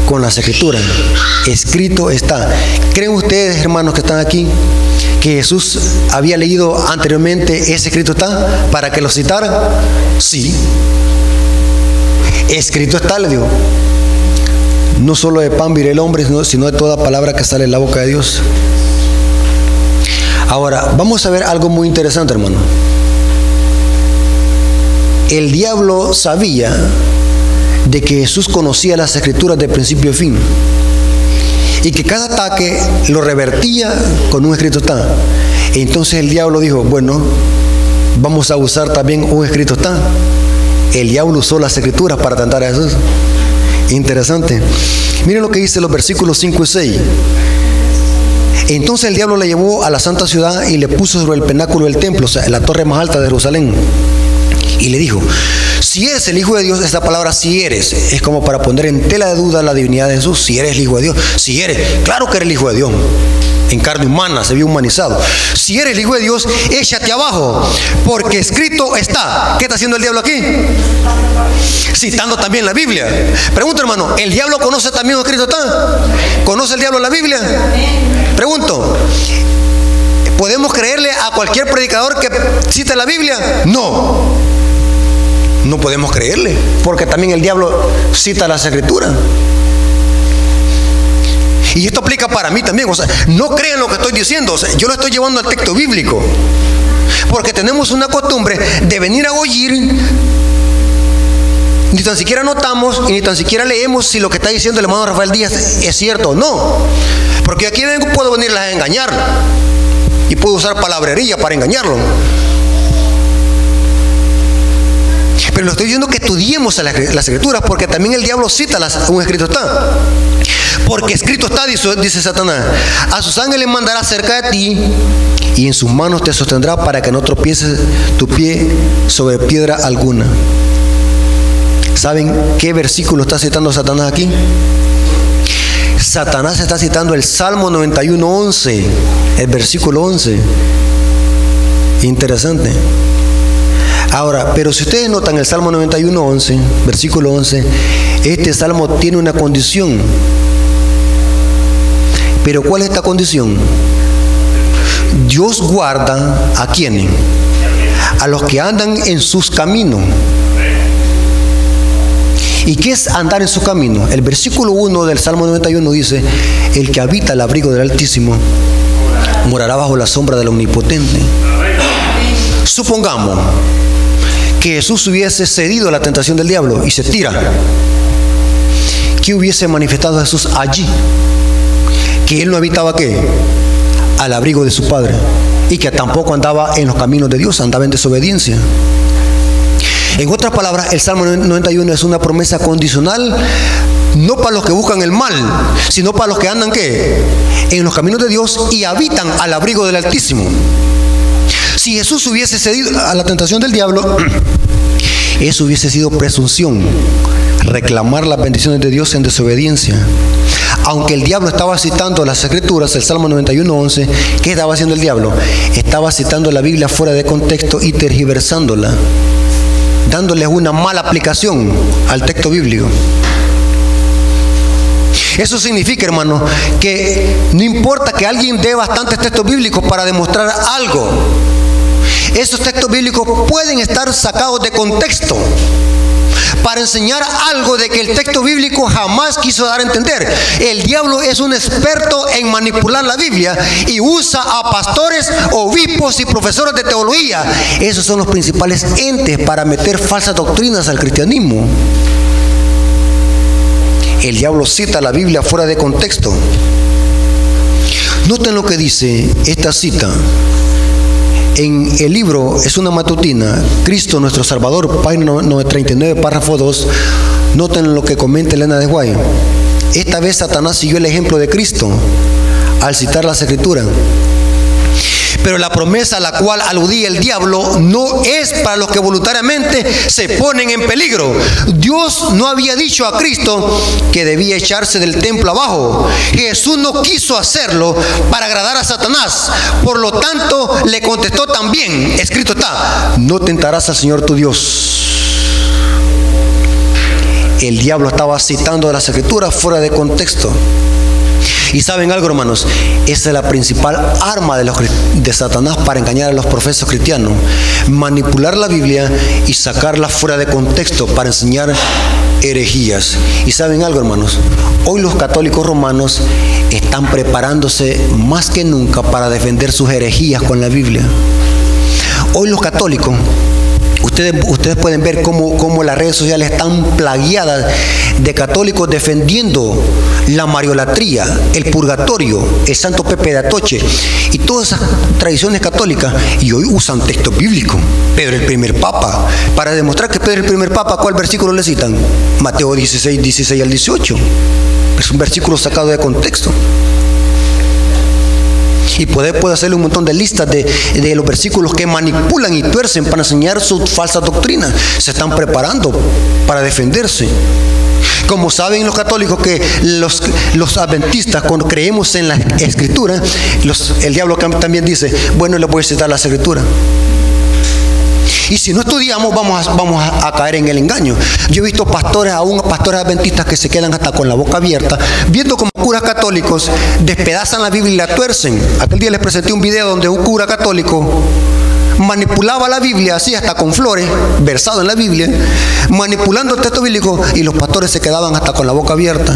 Con las Escrituras. Escrito está. ¿Creen ustedes, hermanos que están aquí, que Jesús había leído anteriormente ese escrito está para que lo citara? Sí. Escrito está, le digo. No solo de pan vivirá el hombre, sino de toda palabra que sale de la boca de Dios. Ahora, vamos a ver algo muy interesante, hermano. El diablo sabía de que Jesús conocía las Escrituras de principio a fin y que cada ataque lo revertía con un escrito está. Entonces el diablo dijo: bueno, vamos a usar también un escrito está. El diablo usó las Escrituras para tentar a Jesús. Interesante. Miren lo que dice los versículos 5 y 6. Entonces el diablo le llevó a la santa ciudad y le puso sobre el penáculo del templo, o sea, en la torre más alta de Jerusalén. Y le dijo, si eres el Hijo de Dios, esta palabra si eres, es como para poner en tela de duda la divinidad de Jesús. Si eres el Hijo de Dios, si eres, claro que eres el Hijo de Dios. En carne humana, se vio humanizado. Si eres el Hijo de Dios, échate abajo, porque escrito está. ¿Qué está haciendo el diablo aquí? Citando también la Biblia. Pregunto, hermano, ¿el diablo conoce también lo que escrito está? ¿Conoce el diablo la Biblia? Pregunto, ¿podemos creerle a cualquier predicador que cita la Biblia? No. No podemos creerle, porque también el diablo cita las Escrituras. Y esto aplica para mí también. O sea, no crean lo que estoy diciendo. O sea, yo lo estoy llevando al texto bíblico. Porque tenemos una costumbre de venir a oír. Ni tan siquiera notamos y ni tan siquiera leemos si lo que está diciendo el hermano Rafael Díaz es cierto o no. Porque aquí vengo, puedo venirlas a engañar. Y puedo usar palabrería para engañarlo. Pero lo estoy diciendo que estudiemos las Escrituras, porque también el diablo cita un escrito está. Porque escrito está, dice Satanás, a sus ángeles mandará cerca de ti y en sus manos te sostendrá para que no tropieces tu pie sobre piedra alguna. ¿Saben qué versículo está citando Satanás aquí? Satanás está citando el Salmo 91:11, el versículo 11. Interesante. Ahora, pero si ustedes notan el Salmo 91:11, versículo 11, este salmo tiene una condición. Pero ¿cuál es esta condición? Dios guarda ¿a quiénes? A los que andan en sus caminos. ¿Y qué es andar en su camino? El versículo 1 del Salmo 91 dice, el que habita el abrigo del Altísimo morará bajo la sombra del Omnipotente. Supongamos que Jesús hubiese cedido a la tentación del diablo y se tira. ¿Qué hubiese manifestado Jesús allí? Que él no habitaba ¿qué? Al abrigo de su Padre, y que tampoco andaba en los caminos de Dios, andaba en desobediencia. En otras palabras, el Salmo 91 es una promesa condicional, no para los que buscan el mal, sino para los que andan ¿qué? En los caminos de Dios y habitan al abrigo del Altísimo. Si Jesús hubiese cedido a la tentación del diablo, eso hubiese sido presunción, reclamar las bendiciones de Dios en desobediencia. Aunque el diablo estaba citando las Escrituras, el Salmo 91:11, ¿qué estaba haciendo el diablo? Estaba citando la Biblia fuera de contexto y tergiversándola, dándoles una mala aplicación al texto bíblico. Eso significa, hermano, que no importa que alguien dé bastantes textos bíblicos para demostrar algo, esos textos bíblicos pueden estar sacados de contexto para enseñar algo de que el texto bíblico jamás quiso dar a entender. El diablo es un experto en manipular la Biblia y usa a pastores, obispos y profesores de teología. Esos son los principales entes para meter falsas doctrinas al cristianismo. El diablo cita la Biblia fuera de contexto. Noten lo que dice esta cita. En el libro, es una matutina, Cristo nuestro Salvador, página 39, párrafo 2, noten lo que comenta Elena de White. Esta vez Satanás siguió el ejemplo de Cristo al citar las Escrituras. Pero la promesa a la cual aludía el diablo no es para los que voluntariamente se ponen en peligro. Dios no había dicho a Cristo que debía echarse del templo abajo. Jesús no quiso hacerlo para agradar a Satanás. Por lo tanto, le contestó también, escrito está, no tentarás al Señor tu Dios. El diablo estaba citando las Escrituras fuera de contexto. Y saben algo, hermanos, esa es la principal arma de Satanás para engañar a los profesos cristianos: manipular la Biblia y sacarla fuera de contexto para enseñar herejías. Y saben algo, hermanos, hoy los católicos romanos están preparándose más que nunca para defender sus herejías con la Biblia. Hoy los católicos, ustedes pueden ver cómo las redes sociales están plagiadas de católicos defendiendo la mariolatría, el purgatorio, el Santo Pepe de Atoche y todas esas tradiciones católicas, y hoy usan texto bíblico. Pedro el primer papa, para demostrar que Pedro el primer papa, ¿cuál versículo le citan? Mateo 16, 16 al 18. Es un versículo sacado de contexto. Y puede hacerle un montón de listas de los versículos que manipulan y tuercen para enseñar su falsa doctrina. Se están preparando para defenderse. Como saben los católicos que los adventistas, cuando creemos en la Escritura, el diablo también dice, bueno, les voy a citar la Escritura. Y si no estudiamos, vamos a caer en el engaño. Yo he visto pastores adventistas que se quedan hasta con la boca abierta, viendo como curas católicos despedazan la Biblia y la tuercen. Aquel día les presenté un video donde un cura católico manipulaba la Biblia, así hasta con flores, versado en la Biblia, manipulando el texto bíblico, y los pastores se quedaban hasta con la boca abierta.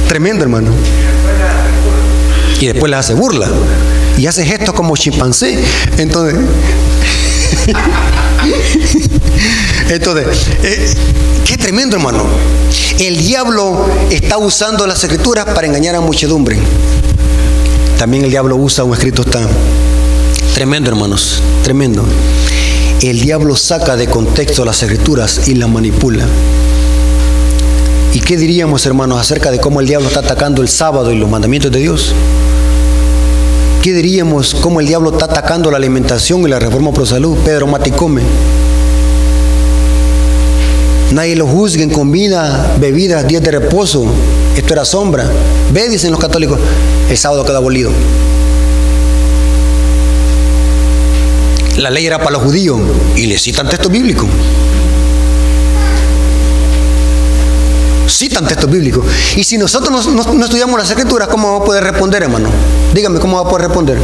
Tremendo, hermano. Y después les hace burla y hace gestos como chimpancé. Entonces qué tremendo, hermano. El diablo está usando las Escrituras para engañar a muchedumbre. También el diablo usa un escrito tan tremendo, hermanos, tremendo. El diablo saca de contexto las Escrituras y las manipula. ¿Y qué diríamos, hermanos, acerca de cómo el diablo está atacando el sábado y los mandamientos de Dios? ¿Qué diríamos cómo el diablo está atacando la alimentación y la reforma pro salud? Pedro Maticome. Nadie lo juzgue en comida, bebidas, días de reposo. Esto era sombra. Ve, dicen los católicos, el sábado queda abolido. La ley era para los judíos y le citan textos bíblicos. Citan textos bíblicos. Y si nosotros no estudiamos las Escrituras, ¿cómo vamos a poder responder, hermano? Dígame, ¿cómo va a poder responder?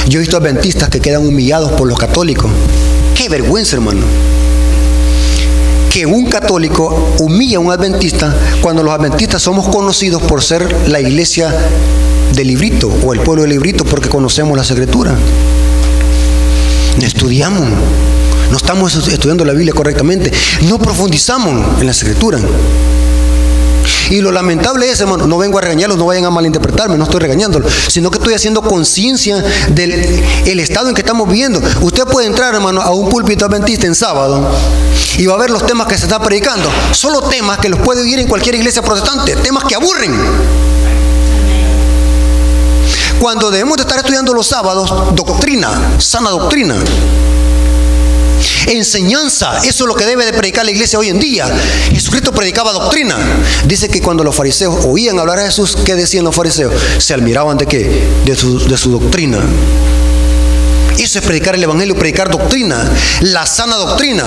Yo he visto adventistas que quedan humillados por los católicos. ¡Qué vergüenza, hermano! Que un católico humilla a un adventista cuando los adventistas somos conocidos por ser la iglesia del librito o el pueblo del librito, porque conocemos las Escrituras. No estudiamos, no estamos estudiando la Biblia correctamente, no profundizamos en las Escrituras. Y lo lamentable es, hermano, no vengo a regañarlos, no vayan a malinterpretarme, no estoy regañándolos, sino que estoy haciendo conciencia del estado en que estamos viviendo. Usted puede entrar, hermano, a un púlpito adventista en sábado y va a ver los temas que se están predicando, solo temas que los puede oír en cualquier iglesia protestante, temas que aburren. Cuando debemos de estar estudiando los sábados, doctrina, sana doctrina, enseñanza, eso es lo que debe de predicar la iglesia hoy en día. Jesucristo predicaba doctrina. Dice que cuando los fariseos oían hablar a Jesús, ¿qué decían los fariseos? Se admiraban ¿de qué? De su doctrina. Eso es predicar el evangelio, predicar doctrina, la sana doctrina,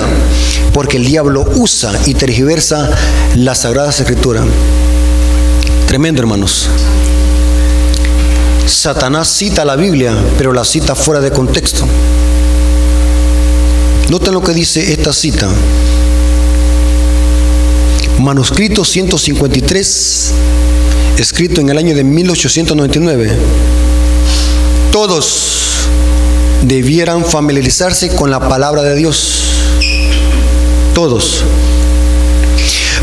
porque el diablo usa y tergiversa las sagradas Escrituras. Tremendo, hermanos. Satanás cita la Biblia, pero la cita fuera de contexto. Noten lo que dice esta cita. Manuscrito 153, escrito en el año de 1899. Todos debieran familiarizarse con la palabra de Dios. Todos.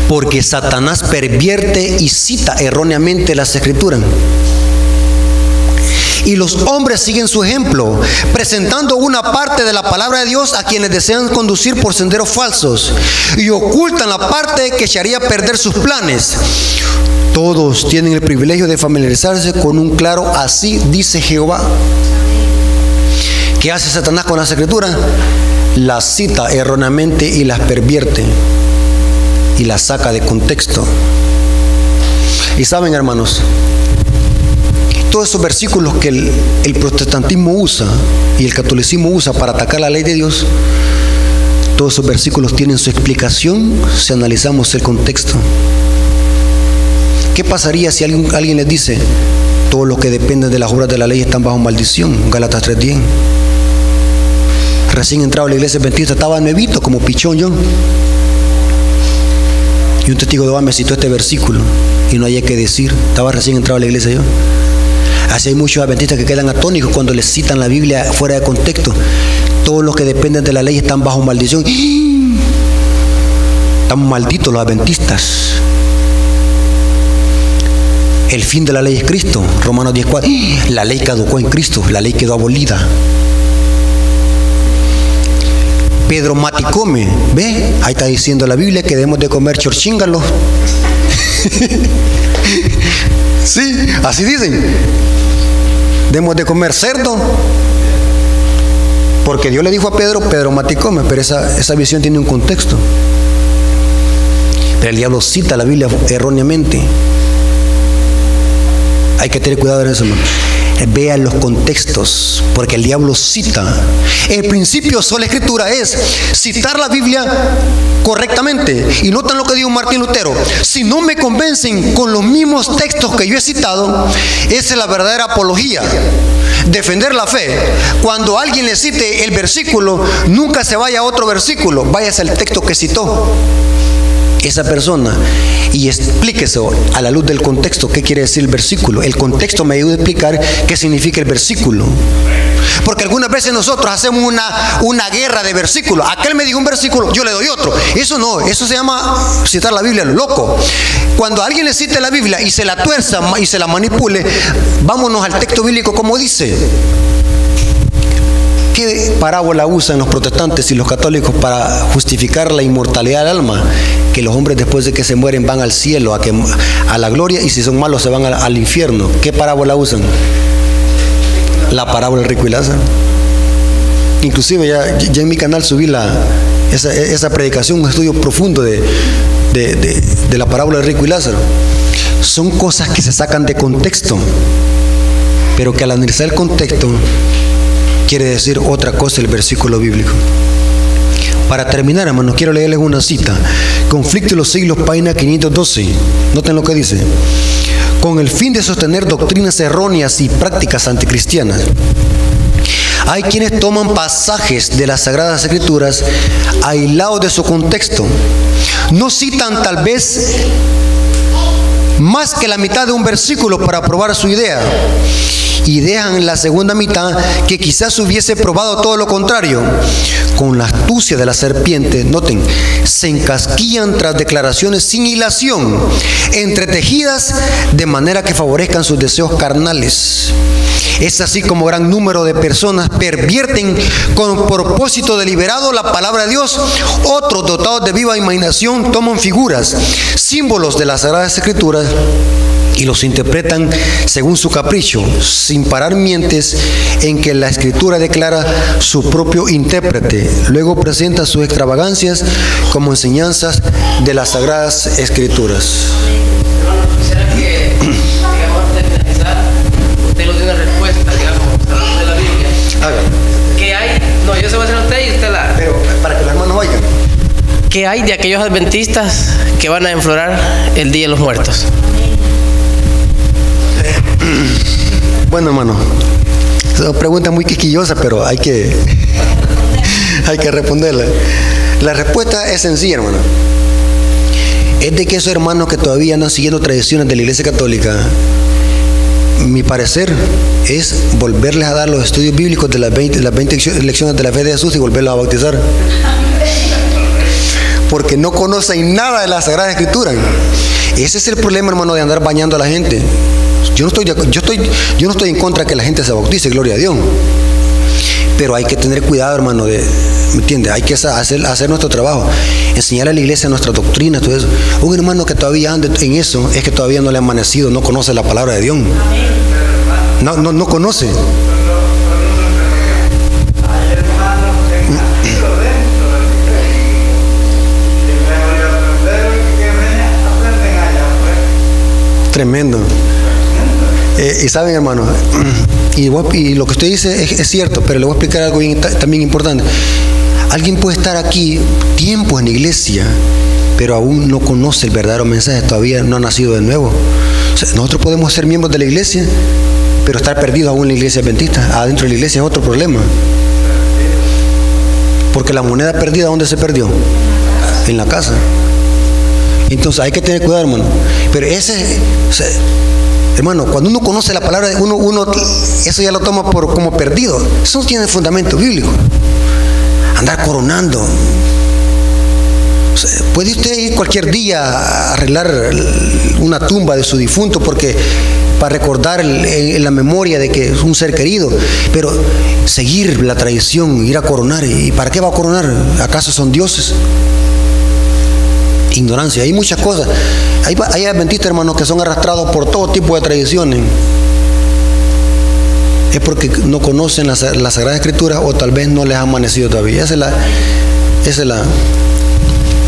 Porque Satanás pervierte y cita erróneamente las Escrituras. Y los hombres siguen su ejemplo, presentando una parte de la palabra de Dios a quienes desean conducir por senderos falsos y ocultan la parte que echaría a perder sus planes. Todos tienen el privilegio de familiarizarse con un claro así dice Jehová. ¿Qué hace Satanás con las Escrituras? Las cita erróneamente y las pervierte y las saca de contexto. Y saben, hermanos, todos esos versículos que el protestantismo usa y el catolicismo usa para atacar la ley de Dios, todos esos versículos tienen su explicación si analizamos el contexto. ¿Qué pasaría si alguien les dice, todos los que dependen de las obras de la ley están bajo maldición? Gálatas 3:10. Recién entrado a la iglesia adventista, estaba nuevito como pichón yo. Y un testigo de Jehová me citó este versículo y no había que decir, estaba recién entrado a la iglesia yo. Así hay muchos adventistas que quedan atónicos cuando les citan la Biblia fuera de contexto. Todos los que dependen de la ley están bajo maldición. Están malditos los adventistas. El fin de la ley es Cristo. Romanos 10:4. La ley caducó en Cristo, la ley quedó abolida. Pedro Maticome, ¿ve? Ahí está diciendo la Biblia que debemos de comer chorchíngalos. Sí, así dicen. Debemos de comer cerdo, porque Dios le dijo a Pedro, Pedro mate y come, pero esa visión tiene un contexto. Pero el diablo cita la Biblia erróneamente. Hay que tener cuidado en eso, hermano. Vean los contextos, porque el diablo cita. El principio de la Escritura es citar la Biblia correctamente. Y notan lo que dijo Martín Lutero: si no me convencen con los mismos textos que yo he citado, esa es la verdadera apología. Defender la fe. Cuando alguien le cite el versículo, nunca se vaya a otro versículo, váyase al texto que citó esa persona y explíquese a la luz del contexto qué quiere decir el versículo. El contexto me ayuda a explicar qué significa el versículo, porque algunas veces nosotros hacemos una guerra de versículos. Aquel me dijo un versículo, yo le doy otro. Eso no, eso se llama citar la Biblia, lo loco. Cuando alguien le cite la Biblia y se la tuerza y se la manipule, vámonos al texto bíblico como dice. ¿Qué parábola usan los protestantes y los católicos para justificar la inmortalidad del alma? Que los hombres después de que se mueren van al cielo, a la gloria, y si son malos se van al infierno. ¿Qué parábola usan? La parábola del rico y Lázaro. Inclusive ya en mi canal subí esa predicación, un estudio profundo de la parábola del rico y Lázaro. Son cosas que se sacan de contexto, pero que al analizar el contexto quiere decir otra cosa el versículo bíblico. Para terminar, hermanos, quiero leerles una cita. Conflicto de los siglos, página 512. Noten lo que dice: con el fin de sostener doctrinas erróneas y prácticas anticristianas, hay quienes toman pasajes de las Sagradas Escrituras aislados de su contexto. No citan tal vez más que la mitad de un versículo para probar su idea, y dejan la segunda mitad que quizás hubiese probado todo lo contrario. Con la astucia de la serpiente, noten, se encasquillan tras declaraciones sin hilación, entretejidas de manera que favorezcan sus deseos carnales. Es así como gran número de personas pervierten con propósito deliberado la palabra de Dios. Otros, dotados de viva imaginación, toman figuras, símbolos de las Sagradas Escrituras y los interpretan según su capricho, sin parar mientes en que la Escritura declara su propio intérprete. Luego presenta sus extravagancias como enseñanzas de las Sagradas Escrituras. Quisiera que, digamos, antes de finalizar, usted nos dé una respuesta, digamos, a la luz de la Biblia. Haga. ¿Qué hay? No, yo se voy a hacer a usted y usted la... Pero para que los hermanos oigan. ¿Qué hay de aquellos adventistas que van a enflorar el Día de los Muertos? Bueno, hermano, es una pregunta muy quisquillosa, pero hay que responderla. La respuesta es sencilla, hermano. Es de que esos hermanos que todavía andan siguiendo tradiciones de la Iglesia Católica, mi parecer es volverles a dar los estudios bíblicos de las 20 lecciones de la fe de Jesús y volverlos a bautizar, porque no conocen nada de la Sagrada Escritura. Ese es el problema, hermano, de andar bañando a la gente. Yo no estoy en contra de que la gente se bautice, gloria a Dios. Pero hay que tener cuidado, hermano, ¿me entiende? Hay que hacer nuestro trabajo, enseñar a la iglesia nuestra doctrina, todo eso. Un hermano que todavía anda en eso es que todavía no le ha amanecido, no conoce la palabra de Dios. No conoce. Tremendo. Y saben, hermano, y lo que usted dice es cierto, pero le voy a explicar algo también importante. Alguien puede estar aquí tiempo en la iglesia, pero aún no conoce el verdadero mensaje, todavía no ha nacido de nuevo. O sea, nosotros podemos ser miembros de la iglesia, pero estar perdidos aún en la iglesia adventista. Adentro de la iglesia es otro problema. Porque la moneda perdida, ¿dónde se perdió? En la casa. Entonces hay que tener cuidado, hermano. Pero hermano, cuando uno conoce la palabra, uno eso ya lo toma como perdido. Eso no tiene fundamento bíblico. Andar coronando. O sea, puede usted ir cualquier día a arreglar una tumba de su difunto para recordar en la memoria de que es un ser querido, pero seguir la tradición, ir a coronar. ¿Y para qué va a coronar? ¿Acaso son dioses? ignorancia. Hay muchas cosas. Hay adventistas, hermanos, que son arrastrados por todo tipo de tradiciones. Es porque no conocen la Sagrada Escritura, o tal vez no les ha amanecido todavía.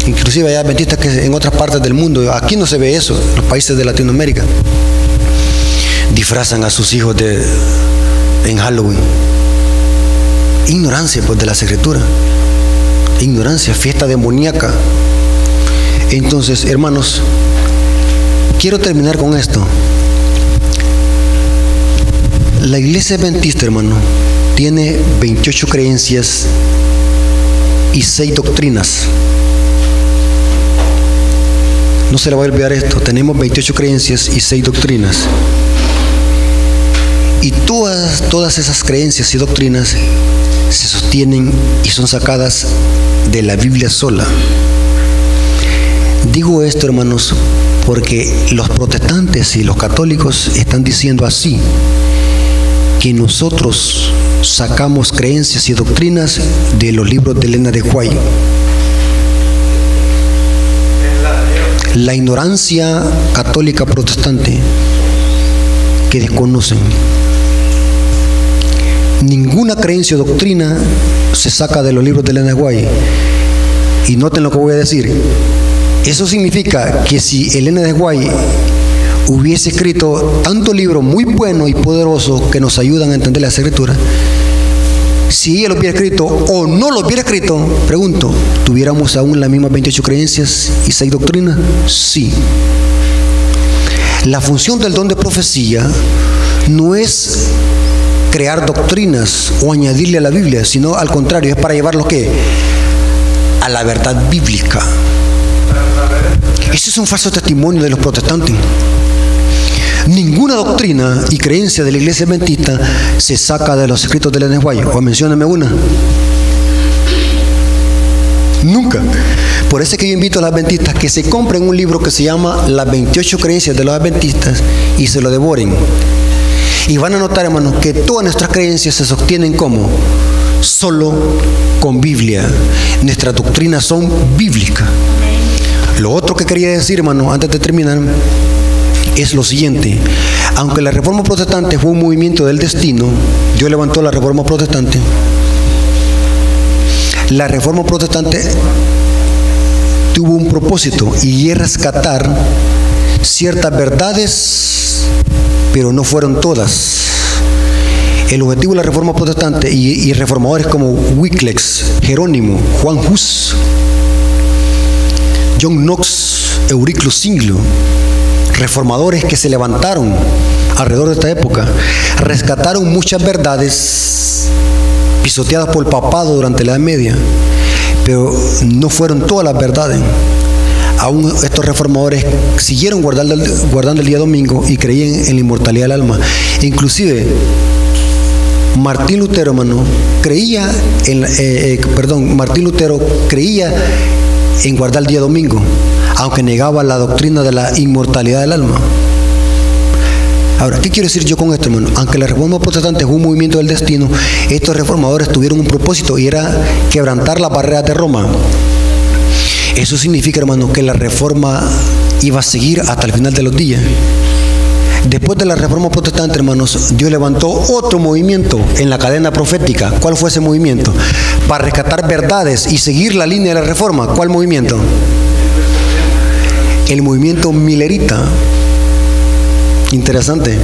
Inclusive hay adventistas que en otras partes del mundo, aquí no se ve eso, en los países de Latinoamérica, disfrazan a sus hijos en Halloween. Ignorancia, pues, de las Escrituras. Ignorancia, fiesta demoníaca. Entonces, hermanos, quiero terminar con esto. La iglesia adventista, hermano, tiene 28 creencias y 6 doctrinas. No se le va a olvidar esto. Tenemos 28 creencias y 6 doctrinas. Y todas esas creencias y doctrinas se sostienen y son sacadas de la Biblia sola. Digo esto, hermanos, porque los protestantes y los católicos están diciendo así, que nosotros sacamos creencias y doctrinas de los libros de Elena de White. La ignorancia católica protestante que desconocen. Ninguna creencia o doctrina se saca de los libros de Elena de White. Y noten lo que voy a decir. Eso significa que si Elena de White hubiese escrito tantos libros muy buenos y poderosos que nos ayudan a entender las Escrituras, si ella lo hubiera escrito o no lo hubiera escrito, pregunto, ¿tuviéramos aún las mismas 28 creencias y 6 doctrinas? Sí. La función del don de profecía no es crear doctrinas o añadirle a la Biblia, sino al contrario, es para llevarlo ¿qué? A la verdad bíblica. Ese es un falso testimonio de los protestantes. Ninguna doctrina y creencia de la iglesia adventista se saca de los escritos de Elena de White. O mencióname una. Nunca. Por eso es que yo invito a los adventistas que se compren un libro que se llama Las 28 creencias de los adventistas y se lo devoren. Y van a notar, hermanos, que todas nuestras creencias se sostienen como solo con Biblia. Nuestras doctrinas son bíblicas. Lo otro que quería decir, hermano, antes de terminar, es lo siguiente. Aunque la Reforma Protestante fue un movimiento del destino, Dios levantó la Reforma Protestante. La Reforma Protestante tuvo un propósito y es rescatar ciertas verdades, pero no fueron todas. El objetivo de la Reforma Protestante y reformadores como Wycliffe, Jerónimo, Juan Hus, John Knox, Euriclo Zwingli, reformadores que se levantaron alrededor de esta época, rescataron muchas verdades pisoteadas por el papado durante la Edad Media, pero no fueron todas las verdades. Aún estos reformadores siguieron guardando el día domingo y creían en la inmortalidad del alma. Inclusive Martín Lutero, hermano, Martín Lutero creía en guardar el día domingo, aunque negaba la doctrina de la inmortalidad del alma. Ahora, ¿qué quiero decir yo con esto, hermano? Aunque la Reforma Protestante fue un movimiento del destino, estos reformadores tuvieron un propósito y era quebrantar las barreras de Roma. Eso significa, hermano, que la Reforma iba a seguir hasta el final de los días. Después de la Reforma Protestante, hermanos, Dios levantó otro movimiento en la cadena profética. ¿Cuál fue ese movimiento? Para rescatar verdades y seguir la línea de la Reforma. ¿Cuál movimiento? El movimiento milerita. Interesante.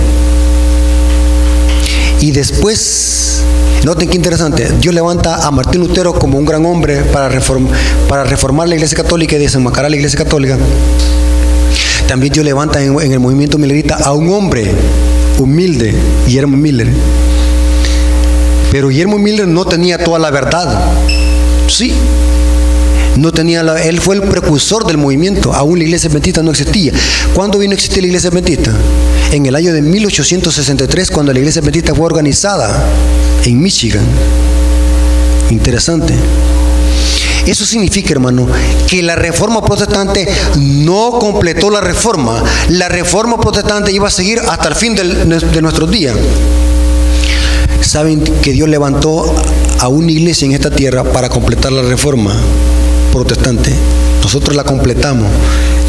Y después, noten qué interesante, Dios levanta a Martín Lutero como un gran hombre para reformar la Iglesia Católica y desenmascarar la Iglesia Católica. También Dios levanta en el movimiento milerita a un hombre humilde, Guillermo Miller. Pero Guillermo Miller no tenía toda la verdad. Sí, no tenía él fue el precursor del movimiento. Aún la iglesia adventista no existía. ¿Cuándo vino a existir la iglesia adventista? En el año de 1863, cuando la iglesia adventista fue organizada en Michigan. Interesante. Eso significa, hermano, que la Reforma Protestante no completó la Reforma. La Reforma Protestante iba a seguir hasta el fin de nuestros días. Saben que Dios levantó a una iglesia en esta tierra para completar la Reforma Protestante. nosotros la completamos.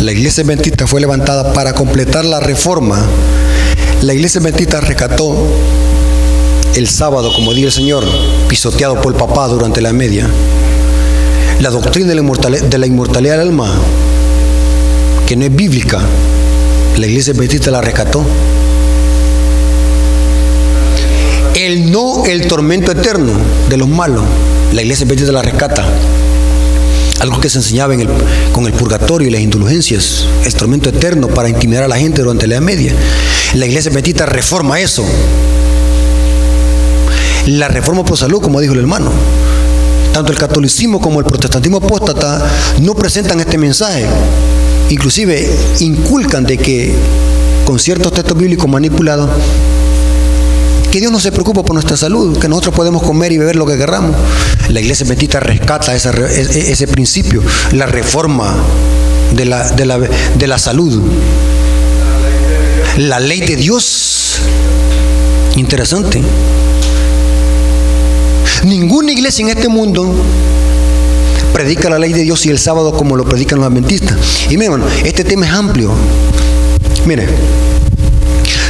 La iglesia adventista fue levantada para completar la reforma. La iglesia adventista rescató el sábado, como dijo el Señor, pisoteado por el papá durante la Edad Media. La doctrina de la inmortalidad del alma, que no es bíblica, la iglesia adventista la rescató. El tormento eterno de los malos, la iglesia adventista la rescata. Algo que se enseñaba con el purgatorio y las indulgencias, el tormento eterno para intimidar a la gente durante la Edad Media. La iglesia adventista reforma eso. La reforma pro salud, como dijo el hermano. Tanto el catolicismo como el protestantismo apóstata no presentan este mensaje. Inclusive inculcan de que con ciertos textos bíblicos manipulados, que Dios no se preocupa por nuestra salud, que nosotros podemos comer y beber lo que queramos. La iglesia adventista rescata ese principio, la reforma de la salud, la ley de Dios. Interesante. Ninguna iglesia en este mundo predica la ley de Dios y el sábado como lo predican los adventistas. Y miren, hermano, este tema es amplio. Mire,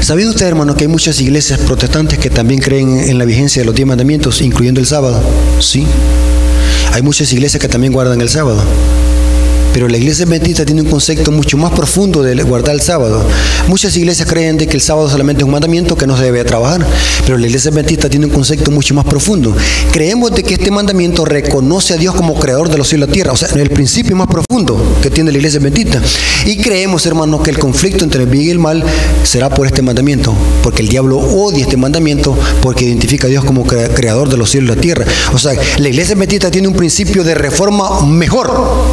¿sabía usted, hermano, que hay muchas iglesias protestantes que también creen en la vigencia de los 10 mandamientos, incluyendo el sábado? Sí. Hay muchas iglesias que también guardan el sábado. Pero la iglesia adventista tiene un concepto mucho más profundo de guardar el sábado. Muchas iglesias creen de que el sábado solamente es un mandamiento que no se debe trabajar. Pero la iglesia adventista tiene un concepto mucho más profundo. Creemos de que este mandamiento reconoce a Dios como creador de los cielos y la tierra. O sea, el principio más profundo que tiene la iglesia adventista. Y creemos, hermanos, que el conflicto entre el bien y el mal será por este mandamiento. Porque el diablo odia este mandamiento porque identifica a Dios como creador de los cielos y la tierra. O sea, la iglesia adventista tiene un principio de reforma mejor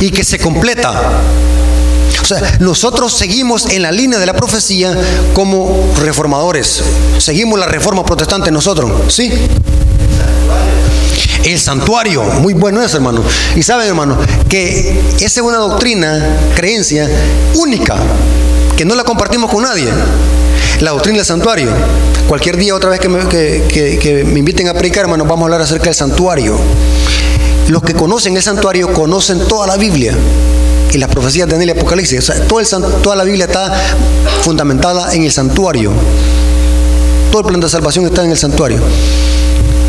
y que se completa. O sea, nosotros seguimos en la línea de la profecía como reformadores. Seguimos la reforma protestante nosotros, ¿sí? El santuario, muy bueno eso, hermano. Y saben, hermano, que esa es una doctrina, creencia única, que no la compartimos con nadie. La doctrina del santuario. Cualquier día, otra vez que me inviten a predicar, hermano, vamos a hablar acerca del santuario. Los que conocen el santuario conocen toda la Biblia y las profecías de Daniel y Apocalipsis. O sea, toda la Biblia está fundamentada en el santuario. Todo el plan de salvación está en el santuario.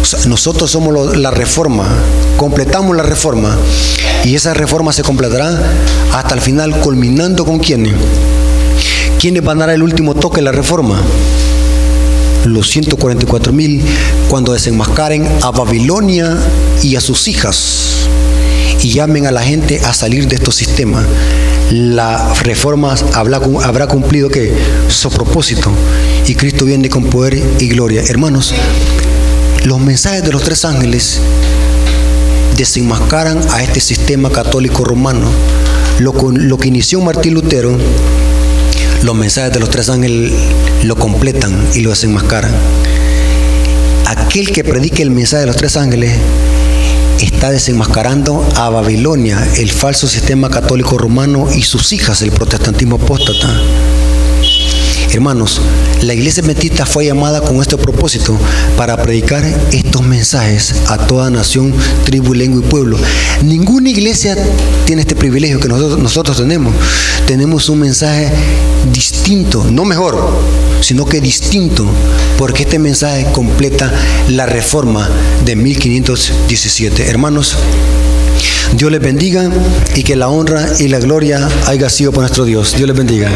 O sea, nosotros somos la reforma, completamos la reforma y esa reforma se completará hasta el final, culminando con ¿quiénes? ¿Quiénes van a dar el último toque de la reforma? Los 144,000 cuando desenmascaren a Babilonia y a sus hijas y llamen a la gente a salir de estos sistemas. La reforma habrá cumplido ¿qué? Su propósito y Cristo viene con poder y gloria. Hermanos, los mensajes de los 3 ángeles desenmascaran a este sistema católico romano. Lo que inició Martín Lutero, los mensajes de los 3 ángeles lo completan y lo desenmascaran. Aquel que predique el mensaje de los 3 ángeles está desenmascarando a Babilonia, el falso sistema católico romano y sus hijas, el protestantismo apóstata. Hermanos, la iglesia adventista fue llamada con este propósito para predicar estos mensajes a toda nación, tribu, lengua y pueblo. Ninguna iglesia tiene este privilegio que nosotros tenemos. Tenemos un mensaje distinto, no mejor, sino que distinto, porque este mensaje completa la reforma de 1517. Hermanos, Dios les bendiga y que la honra y la gloria haya sido por nuestro Dios. Dios les bendiga.